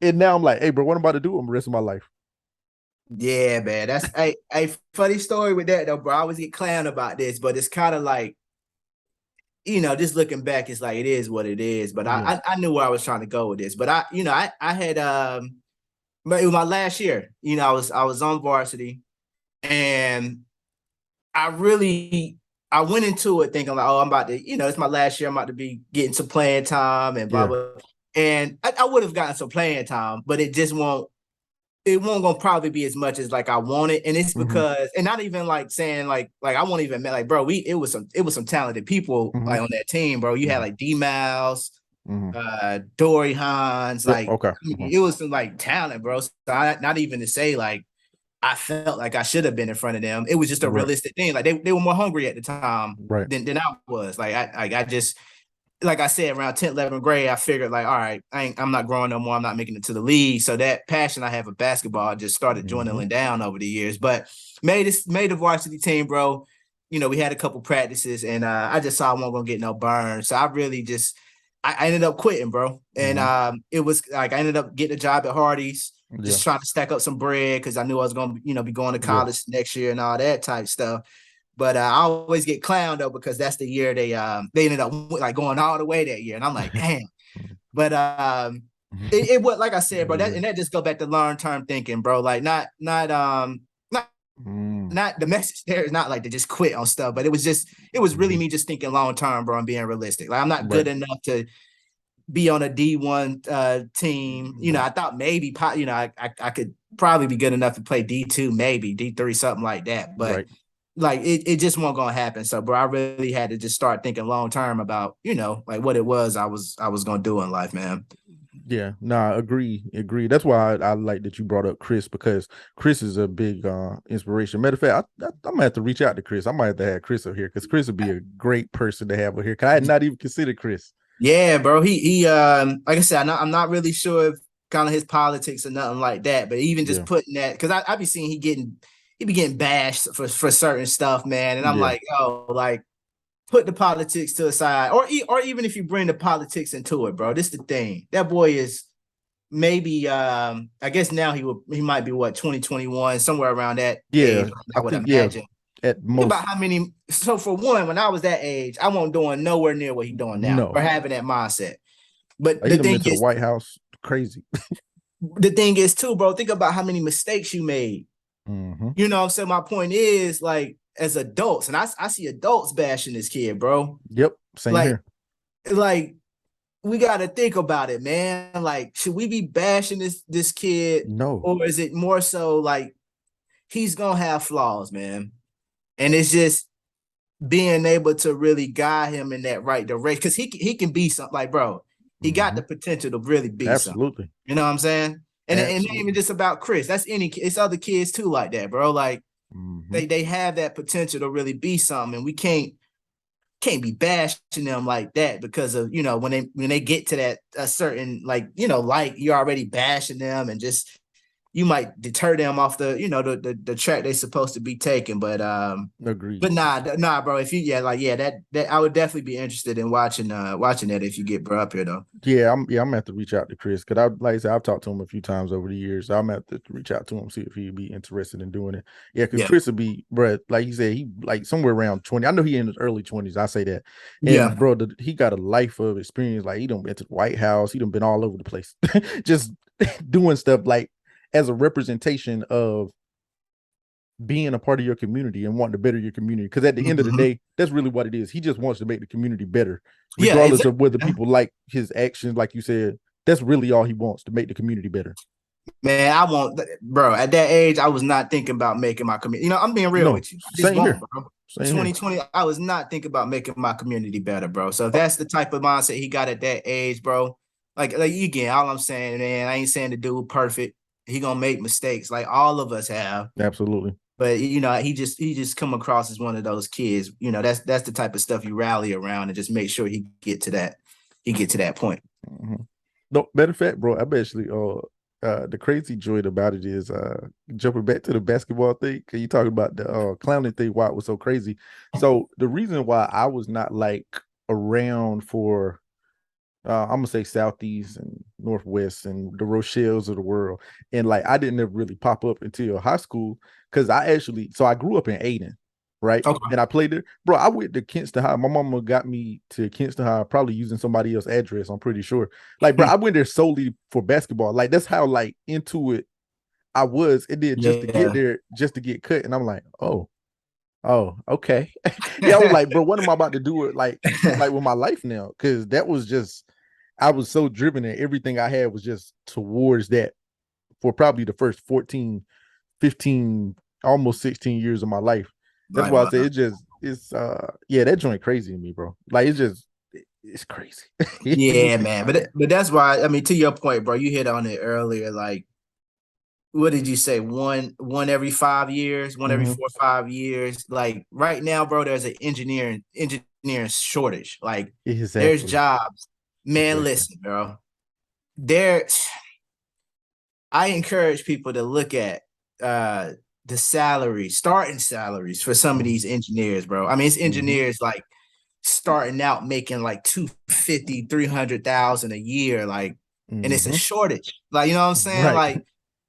And now I'm like, hey, bro, what I'm about to do? I'm the rest of my life. Yeah, man. That's a funny story with that though, bro. I always get clown about this, but it's kind of like, just looking back, it's like it is what it is. But Yeah. I knew where I was trying to go with this. But I had but it was my last year. I was on varsity, and I really I went into it thinking like, oh, I'm about to, it's my last year. I'm about to be getting some playing time and blah Yeah. blah. And I would have gotten some playing time, but it won't gonna probably be as much as like I wanted. And it's Mm-hmm. because, and not even like saying like I won't even like, bro, it was some talented people Mm-hmm. like on that team, bro. You had Mm-hmm. like D Miles, Mm-hmm. Dory Hines, Yep. like Okay. I mean, Mm-hmm. it was some like talent, bro. So not even to say like I felt like I should have been in front of them. It was just a Right. realistic thing. Like they were more hungry at the time Right. than I was. I just, like I said, around 10th, 11th grade, I figured like, all right, I'm not growing no more. I'm not making it to the league. So that passion I have for basketball just started Mm-hmm. dwindling down over the years. But made the varsity team, bro. We had a couple practices, and I just saw I wasn't gonna get no burn. So I really just I ended up quitting, bro. And Mm-hmm. it was like I ended up getting a job at Hardee's, Yeah. just trying to stack up some bread because I knew I was gonna, be going to Yeah. college next year and all that type stuff. But I always get clowned though because that's the year they ended up like going all the way that year, and I'm like, damn. But it was like I said, bro. Yeah. That just go back to long term thinking, bro. Like not Mm. not the message there is not like to just quit on stuff, but it was really Mm-hmm. me just thinking long term, bro, and being realistic. Like I'm not Right. good enough to be on a D1 team. Right. I thought maybe I could probably be good enough to play D2, maybe D3, something like that. But Right. like it just wasn't gonna happen. So, bro, I really had to just start thinking long term about, like what it was I was gonna do in life, man. Yeah, nah, agree. That's why I like that you brought up Chris because Chris is a big inspiration. Matter of fact, I'm gonna have to reach out to Chris. I might have to have Chris up here because Chris would be a great person to have over here. Cause I had not even considered Chris. Yeah, bro. He like I said, I'm not really sure if kind of his politics or nothing like that, but even just Yeah, putting that, because I be seeing he be getting bashed for certain stuff, man. And I'm yeah, like, oh, like put the politics to the side, or even if you bring the politics into it, bro. This is the thing. That boy is maybe I guess now he might be what, 2021, somewhere around that age, yeah. I I would think yeah, imagine. at Think about most how many. So for one, when I was that age, I wasn't doing nowhere near what he's doing now, or no. having that mindset. But He the done thing been to the is, White House. Crazy. too, bro. Think about how many mistakes you made. Mm-hmm. You know what I'm saying? My point is, like, as adults, and I see adults bashing this kid, bro. Yep, same Like, here. like we got to think about it, man. Like, should we be bashing this kid, No. or is it more so like he's gonna have flaws, man? And it's just being able to really guide him in that right direction, because he can be something. Like, bro, he got Mm-hmm. the potential to really be something. Absolutely. You know what I'm saying? And not even Absolutely. just about Chris. That's it's other kids too like that, bro. Like Mm-hmm. they have that potential to really be something, and we can't be bashing them like that because of, when they get to that a certain, like, like you're already bashing them, and just you might deter them off the track they're supposed to be taking. But Agreed. nah, bro. If you, yeah, like, yeah, that I would definitely be interested in watching that if you get bro up here though. I'm gonna have to reach out to Chris because I like I said I've talked to him a few times over the years. So I'm gonna have to reach out to him, see if he'd be interested in doing it. Yeah, because Yeah, Chris would be, bro, like he said, he like somewhere around 20. I know he in his early 20s. I say that. And yeah, bro, he got a life of experience. Like he done been to the White House, he done been all over the place, just doing stuff like as a representation of being a part of your community and wanting to better your community. Because at the end of the hmm, day, that's really what it is. He just wants to make the community better, yeah, regardless exactly. of whether people like his actions. Like you said, that's really all he wants, to make the community better. Man, I won't, bro. At that age, I was not thinking about making my community. I'm being real No, with you. I just same won't, here. bro. Same here. 2020, I was not thinking about making my community better, bro. So if Oh, that's the type of mindset he got at that age, bro. Like again, all I'm saying, man, I ain't saying the dude perfect. He gonna make mistakes, like all of us have. absolutely. But he just come across as one of those kids. That's the type of stuff you rally around and just make sure he get to that point. Mm-hmm. No, matter of fact, bro, I'm actually the crazy joint about it is jumping back to the basketball thing, because you talking about the clowning thing, why it was so crazy. So the reason why I was not like around for I'm gonna say Southeast and Northwest and the Rochelles of the world. And like I didn't ever really pop up until high school because I grew up in Aden, right? Okay. And I played it. Bro, I went to Kinston High. My mama got me to Kinston High, probably using somebody else's address, I'm pretty sure. Like, bro, I went there solely for basketball. Like, that's how like into it I was. It did just to get Yeah. there, just to get cut. And I'm like, oh, okay. Yeah, I was like, bro, what am I about to do it like with my life now? Because that was just I was so driven and everything I had was just towards that for probably the first 14, 15, almost 16 years of my life. That's Like, why I wow. say it's yeah, that joint crazy to me, bro. Like it's crazy. Yeah, man. But that's why, I mean, to your point, bro, you hit on it earlier. Like, what did you say? One every 5 years, one every Mhm. 4 or 5 years. Like right now, bro, there's an engineering shortage. Like there's Exactly. jobs. Man, Exactly. listen, bro. There I encourage people to look at the salaries, starting salaries for some of Mhm. these engineers, bro. I mean, it's Mhm. engineers like starting out making like 250, 300,000 a year, like, and it's a Mhm. shortage. Like, you know what I'm saying? Right. Like,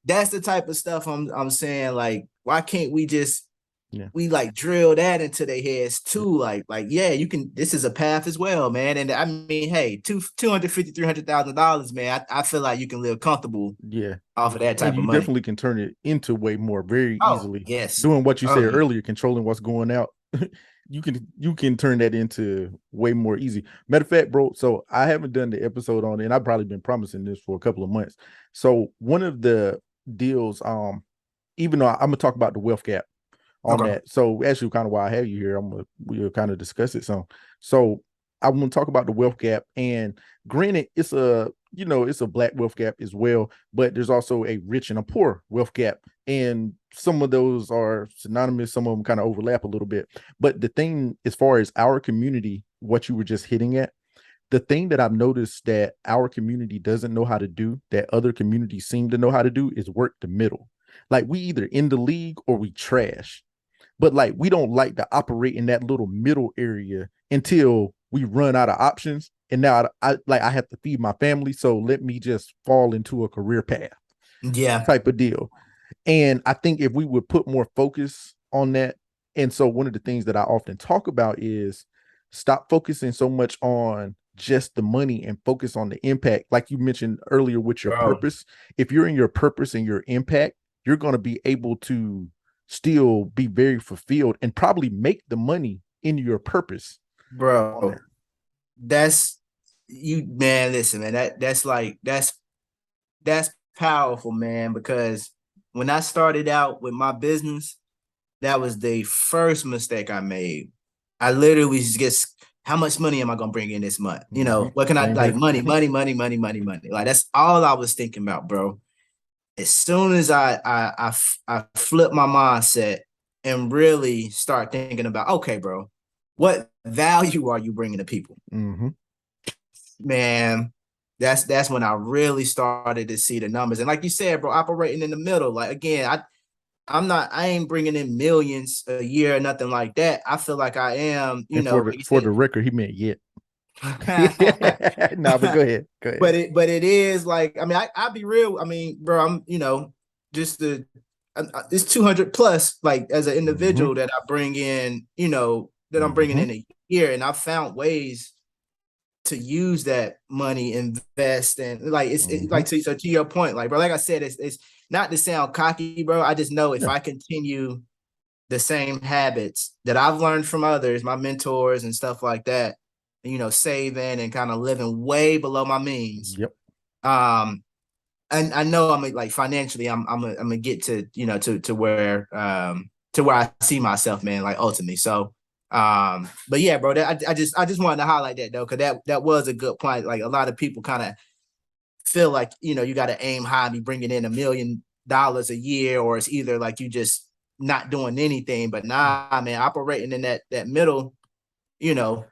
that's the type of stuff I'm saying. Like, why can't we just Yeah. we like drill that into their heads Yeah. too? Like, yeah, you can, this is a path as well, man. And I mean, hey, 250, $300,000, man. I feel like you can live comfortable Yeah. off of that And type of you money. definitely can turn it into way more very Oh, easily. yes. Doing what you Oh, said yeah. earlier, controlling what's going out. You can turn that into way more easy. Matter of fact, bro. So I haven't done the episode on it, and I've probably been promising this for a couple of months. So one of the deals, even though I'm gonna talk about the wealth gap on Okay. that. So actually, kind of why I have you here, we'll kind of discuss it some. So I'm gonna talk about the wealth gap, and granted, it's a black wealth gap as well, but there's also a rich and a poor wealth gap, and some of those are synonymous. Some of them kind of overlap a little bit. But the thing, as far as our community, what you were just hitting at, the thing that I've noticed that our community doesn't know how to do that other communities seem to know how to do is work the middle. Like we either in the league or we trash, but like we don't like to operate in that little middle area until we run out of options. And now I have to feed my family, so let me just fall into a career path Yeah, type of deal. And I think if we would put more focus on that, and so one of the things that I often talk about is stop focusing so much on just the money and focus on the impact. Like you mentioned earlier with your bro, purpose, if you're in your purpose and your impact, you're going to be able to still be very fulfilled and probably make the money in your purpose on bro. that. That's you, man. Listen, man. That's like that's powerful, man. Because when I started out with my business, that was the first mistake I made. I literally just, how much money am I gonna bring in this month? You Mm-hmm. know, what can I, Same like, here. money, money, money, money, money, money. Like that's all I was thinking about, bro. As soon as I flip my mindset and really start thinking about, okay, bro, what value are you bringing to people? Mm-hmm. Man, that's when I really started to see the numbers. And like you said, bro, operating in the middle. Like again, I ain't bringing in millions a year or nothing like that. I feel like I am, And for the like for you the record, he meant yet. said. Nah, but go ahead. Go ahead. But it is like, I mean, I'll be real. I mean, bro, I'm, just it's 200 plus, like as an Mm-hmm. individual that I bring in, that I'm bringing Mm-hmm. in a year, and I found ways to use that money, invest, and like Mm-hmm. like, so to your point, like, bro, like I said, it's not to sound cocky, bro. I just know if Yeah. I continue the same habits that I've learned from others, my mentors and stuff like that, saving and kind of living way below my means. Yep. Um, and I know I'm like financially, I'm gonna get to, to where I see myself, man, like ultimately. So, but yeah, bro, I just wanted to highlight that though, because that was a good point. Like a lot of people kind of feel like, you got to aim high and be bringing in $1 million a year, or it's either like you just not doing anything. But nah, man, operating in that middle,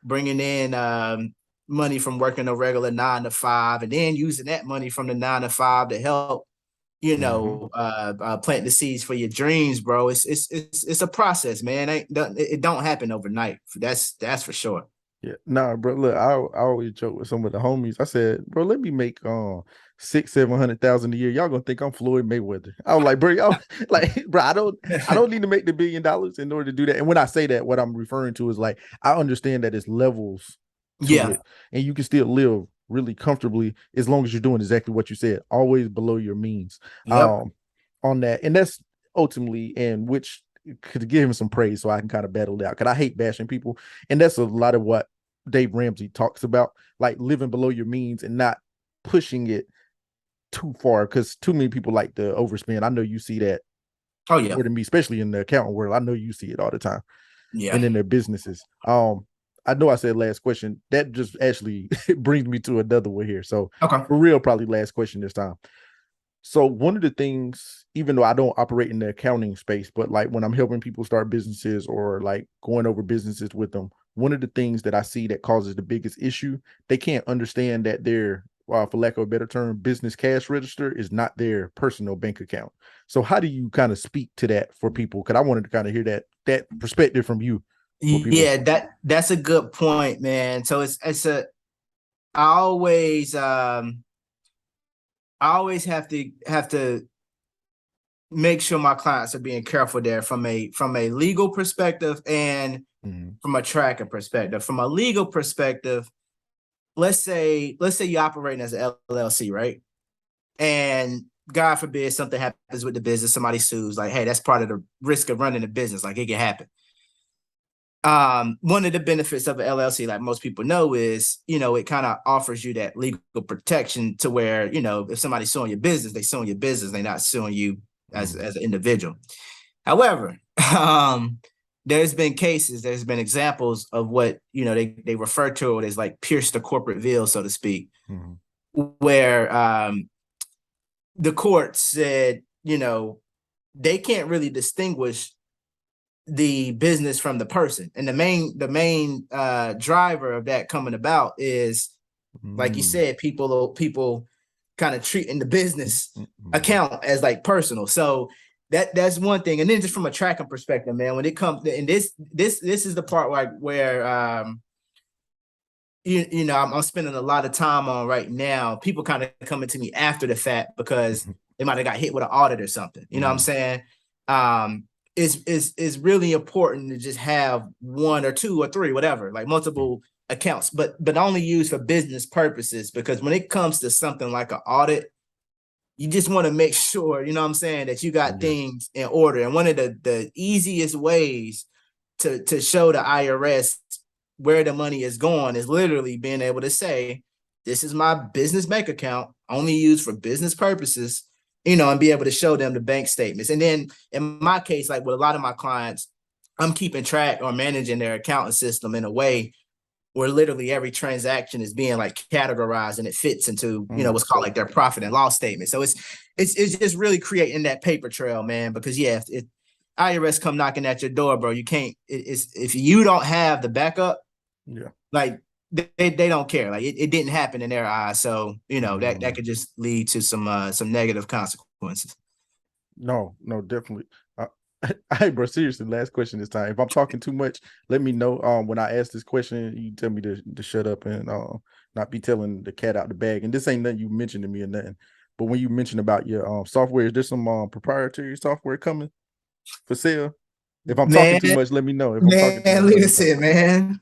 bringing in money from working a regular 9 to 5, and then using that money from the 9 to 5 to help, Mm-hmm. plant the seeds for your dreams, bro. It's a process, man. It don't happen overnight. That's for sure. Yeah, nah, bro. Look, I always joke with some of the homies. I said, bro, let me make $600,000-700,000 a year. Y'all gonna think I'm Floyd Mayweather. I was like, bro, y'all like, bro, I don't need to make the $1 billion in order to do that. And when I say that, what I'm referring to is like I understand that it's levels to Yeah. it, and you can still live really comfortably as long as you're doing exactly what you said, always below your means. Yep. Um, on that, and that's ultimately, and which could give him some praise so I can kind of battle it out. Cause I hate bashing people. And that's a lot of what Dave Ramsey talks about, like living below your means and not pushing it too far. Cause too many people like to overspend. I know you see that Oh yeah. more than me, especially in the accounting world. I know you see it all the time Yeah. and in their businesses. I know I said last question. That just actually brings me to another one here. So Okay. for real, probably last question this time. So one of the things, even though I don't operate in the accounting space, but like when I'm helping people start businesses or like going over businesses with them, one of the things that I see that causes the biggest issue, they can't understand that their, for lack of a better term, business cash register is not their personal bank account. So how do you kind of speak to that for people? Because I wanted to kind of hear that perspective from you for people. Yeah, that's a good point, man. So I always I always have to make sure my clients are being careful there from a legal perspective and Mm-hmm. from a tracking perspective. From a legal perspective, let's say you're operating as an LLC, right? And God forbid something happens with the business, somebody sues, like, hey, that's part of the risk of running a business, like it can happen. One of the benefits of an LLC, like most people know, is it kind of offers you that legal protection to where if somebody's suing your business, they suing your business, they're not suing you as an individual. However, there's been examples of what they refer to it as like pierce the corporate veil, so to speak, Mm-hmm. where the court said they can't really distinguish the business from the person, and the main driver of that coming about is, like you Mm-hmm. said, people kind of treating the business Mm-hmm. account as like personal. So that's one thing. And then just from a tracking perspective, man, when it comes to, and this is the part where I'm spending a lot of time on right now. People kind of coming to me after the fact because they might have got hit with an audit or something. You know what I'm Mm-hmm. saying? Um, it's really important to just have one or two or three, whatever, like multiple accounts, but only used for business purposes. Because when it comes to something like an audit, you just want to make sure, you know what I'm saying, that you got Yeah. things in order. And one of the easiest ways to show the IRS where the money is going is literally being able to say, this is my business bank account, only used for business purposes, and be able to show them the bank statements. And then in my case, like with a lot of my clients, I'm keeping track or managing their accounting system in a way where literally every transaction is being like categorized and it fits into Mm-hmm. what's called like their profit and loss statement. So it's just really creating that paper trail, man. Because yeah, if IRS come knocking at your door, bro, you can't. It's if you don't have the backup, Yeah. like they don't care. Like it didn't happen in their eyes. So that Mm. could just lead to some negative consequences. No, no, definitely. Uh, hey, bro, seriously, last question this time. If I'm talking too much, let me know. When I ask this question, you tell me to shut up and not be telling the cat out the bag. And this ain't nothing you mentioned to me or nothing. But when you mentioned about your software, is there some proprietary software coming for sale? If I'm talking Man, too much, let me know. If I'm talking too man, much, let me know. listen, man.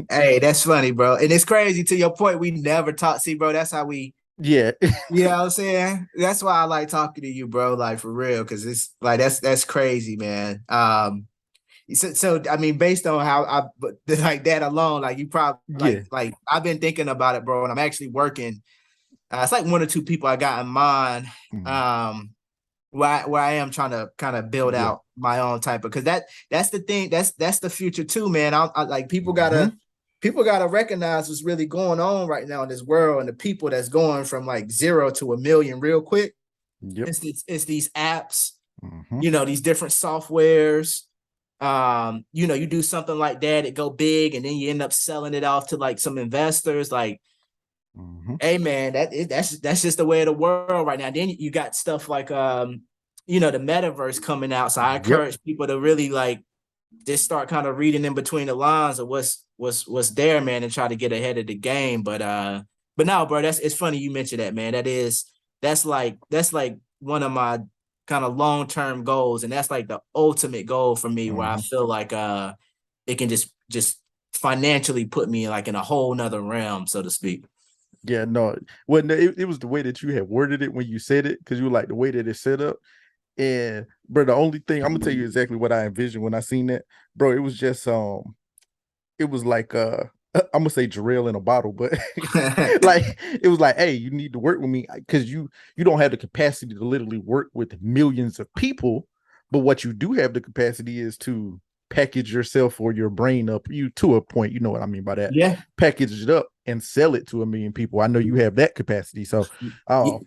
Hey, that's funny, bro. And it's crazy to your point. We never talk. See, bro, that's how we. Yeah. You know what I'm saying? That's why I like talking to you, bro. Like for real, because it's like that's crazy, man. So I mean, based on how I like that alone, like you probably Yeah. like I've been thinking about it, bro, and I'm actually working. It's like one or two people I got in mind. Mhm. Um, where I am trying to kind of build Yeah. out my own type of, because that's the thing, that's the future too, man. I like Hmm. people gotta recognize what's really going on right now in this world, and the people that's going from like 0 to 1 million real quick. Yep. It's these apps, Hmm. these different softwares. You do something like that, it go big, and then you end up selling it off to like some investors. Like, Hmm. hey man, that's just the way of the world right now. Then you got stuff like the metaverse coming out. So I Yep. encourage people to really like just start kind of reading in between the lines of what's there, man, and try to get ahead of the game. But no, bro, it's funny you mentioned that, man. That is that's like one of my kind of long-term goals, and that's like the ultimate goal for me, where I Mm-hmm. feel like it can just financially put me like in a whole nother realm, so to speak. Yeah, no. Well, no, it was the way that you had worded it when you said it, because you were like the way that it's set up. And bro, the only thing I'm gonna tell you exactly what I envisioned when I seen that, bro. It was just it was like I'm gonna say Jarell in a bottle, but like it was like, hey, you need to work with me because you don't have the capacity to literally work with millions of people, but what you do have the capacity is to package yourself or your brain up you to a point. You know what I mean by that? Yeah. Package it up and sell it to a million people. I know you have that capacity, so Yeah.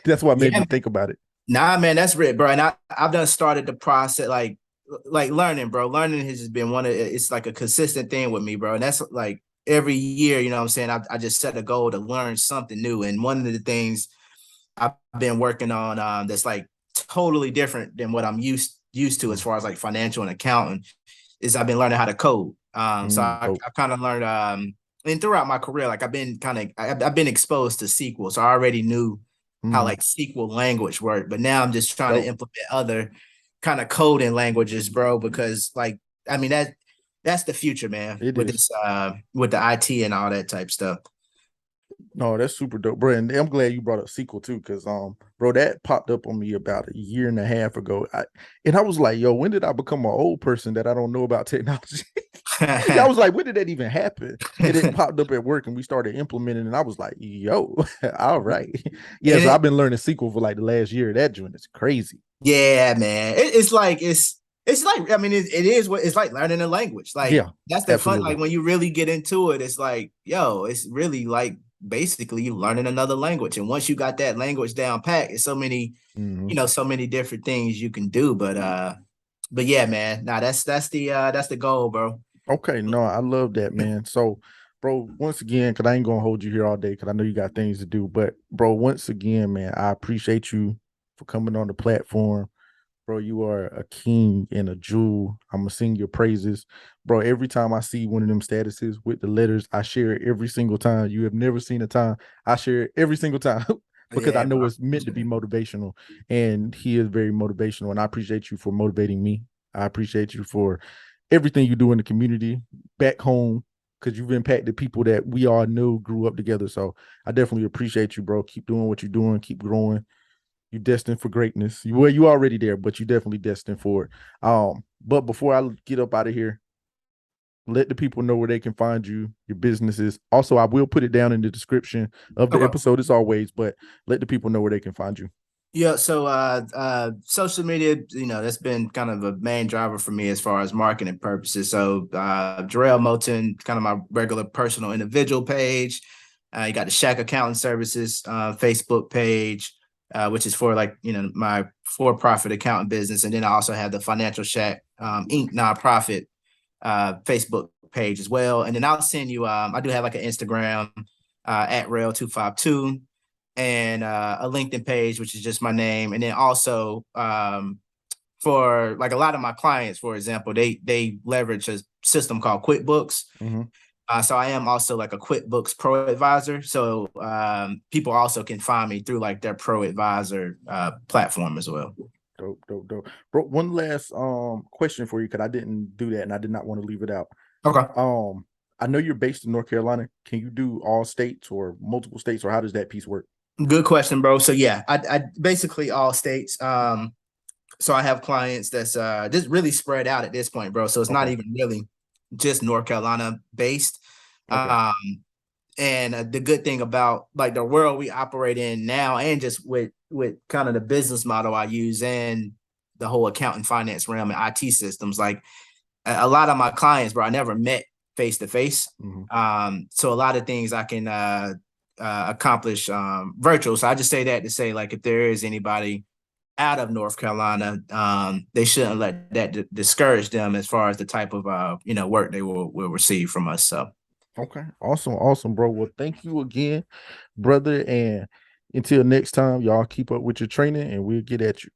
that's what made me Yeah. think about it. Nah, man, that's rich, bro. And I've done started the process, like learning, bro. Learning has just been it's like a consistent thing with me, bro. And that's like every year, you know what I'm saying? I just set a goal to learn something new. And one of the things I've been working on that's like totally different than what I'm used to as far as like financial and accounting is I've been learning how to code. So Dope. I kind of learned and throughout my career, like I've been exposed to SQL. So I already knew how Mm, like SQL language worked, but now I'm just trying to dope. implement other kind of coding languages, bro, because like I mean that's the future, man, It with is. this with the IT and all that type stuff. No, that's super dope, bro. And I'm glad you brought up sequel too, because bro, that popped up on me about a year and a half ago. And I was like, yo, when did I become an old person that I don't know about technology? Yeah, I was like, when did that even happen? And it popped up at work and we started implementing, and I was like, yo, all right. Yeah, And so I've it, been learning sequel for like the last year. That joint is crazy. yeah, man. It's like I mean it is what it's like learning a language. Like Yeah, that's the fun. absolutely. Like when you really get into it, it's like yo, it's really like basically you learning another language. And once you got that language down pat, it's so many Mhm. so many different things you can do. But yeah, man. Nah, that's the goal, bro. Okay, no, I love that, man. So, bro, once again, because I ain't gonna hold you here all day because I know you got things to do. But, bro, once again, man, I appreciate you for coming on the platform. Bro, you are a king and a jewel. I'm gonna sing your praises. Bro, every time I see one of them statuses with the letters, I share it every single time. You have never seen a time I share it every single time because I Yeah, know bro. it's meant to be motivational. And he is very motivational. And I appreciate you for motivating me. I appreciate you for everything you do in the community back home because you've impacted people that we all knew grew up together. So I definitely appreciate you, bro. Keep doing what you're doing, keep growing. You destined for greatness. You already there, but you definitely destined for it. But before I get up out of here, let the people know where they can find you, your businesses. Also, I will put it down in the description of the Okay. episode as always, but let the people know where they can find you. Yeah, so social media, that's been kind of a main driver for me as far as marketing purposes. So Jarell Moten, kind of my regular personal individual page. You got the Shack Accounting Services Facebook page, which is for like, my for-profit accounting business. And then I also have the Financial Shack Inc. nonprofit Facebook page as well. And then I'll send you, I do have like an Instagram at Rail252 and a LinkedIn page, which is just my name. And then also for like a lot of my clients, for example, they leverage a system called QuickBooks. Mm-hmm. So I am also like a QuickBooks Pro Advisor. So people also can find me through like their Pro Advisor platform as well. Dope, dope, dope. Bro, one last question for you because I didn't do that and I did not want to leave it out. Okay. Um, I know you're based in North Carolina. Can you do all states or multiple states, or how does that piece work? Good question, bro. So yeah, I basically all states. So I have clients that's just really spread out at this point, bro. So it's not Okay, even really just North Carolina based. okay. Um, and the good thing about like the world we operate in now, and just with kind of the business model I use and the whole accounting finance realm and IT systems, like a lot of my clients, bro, I never met face to face. Mm-hmm. So a lot of things I can accomplish virtual. So I just say that to say like if there is anybody out of North Carolina, they shouldn't let that discourage them as far as the type of work they will receive from us. So Okay, awesome, awesome, bro. Well, thank you again, brother. And until next time, y'all keep up with your training and we'll get at you.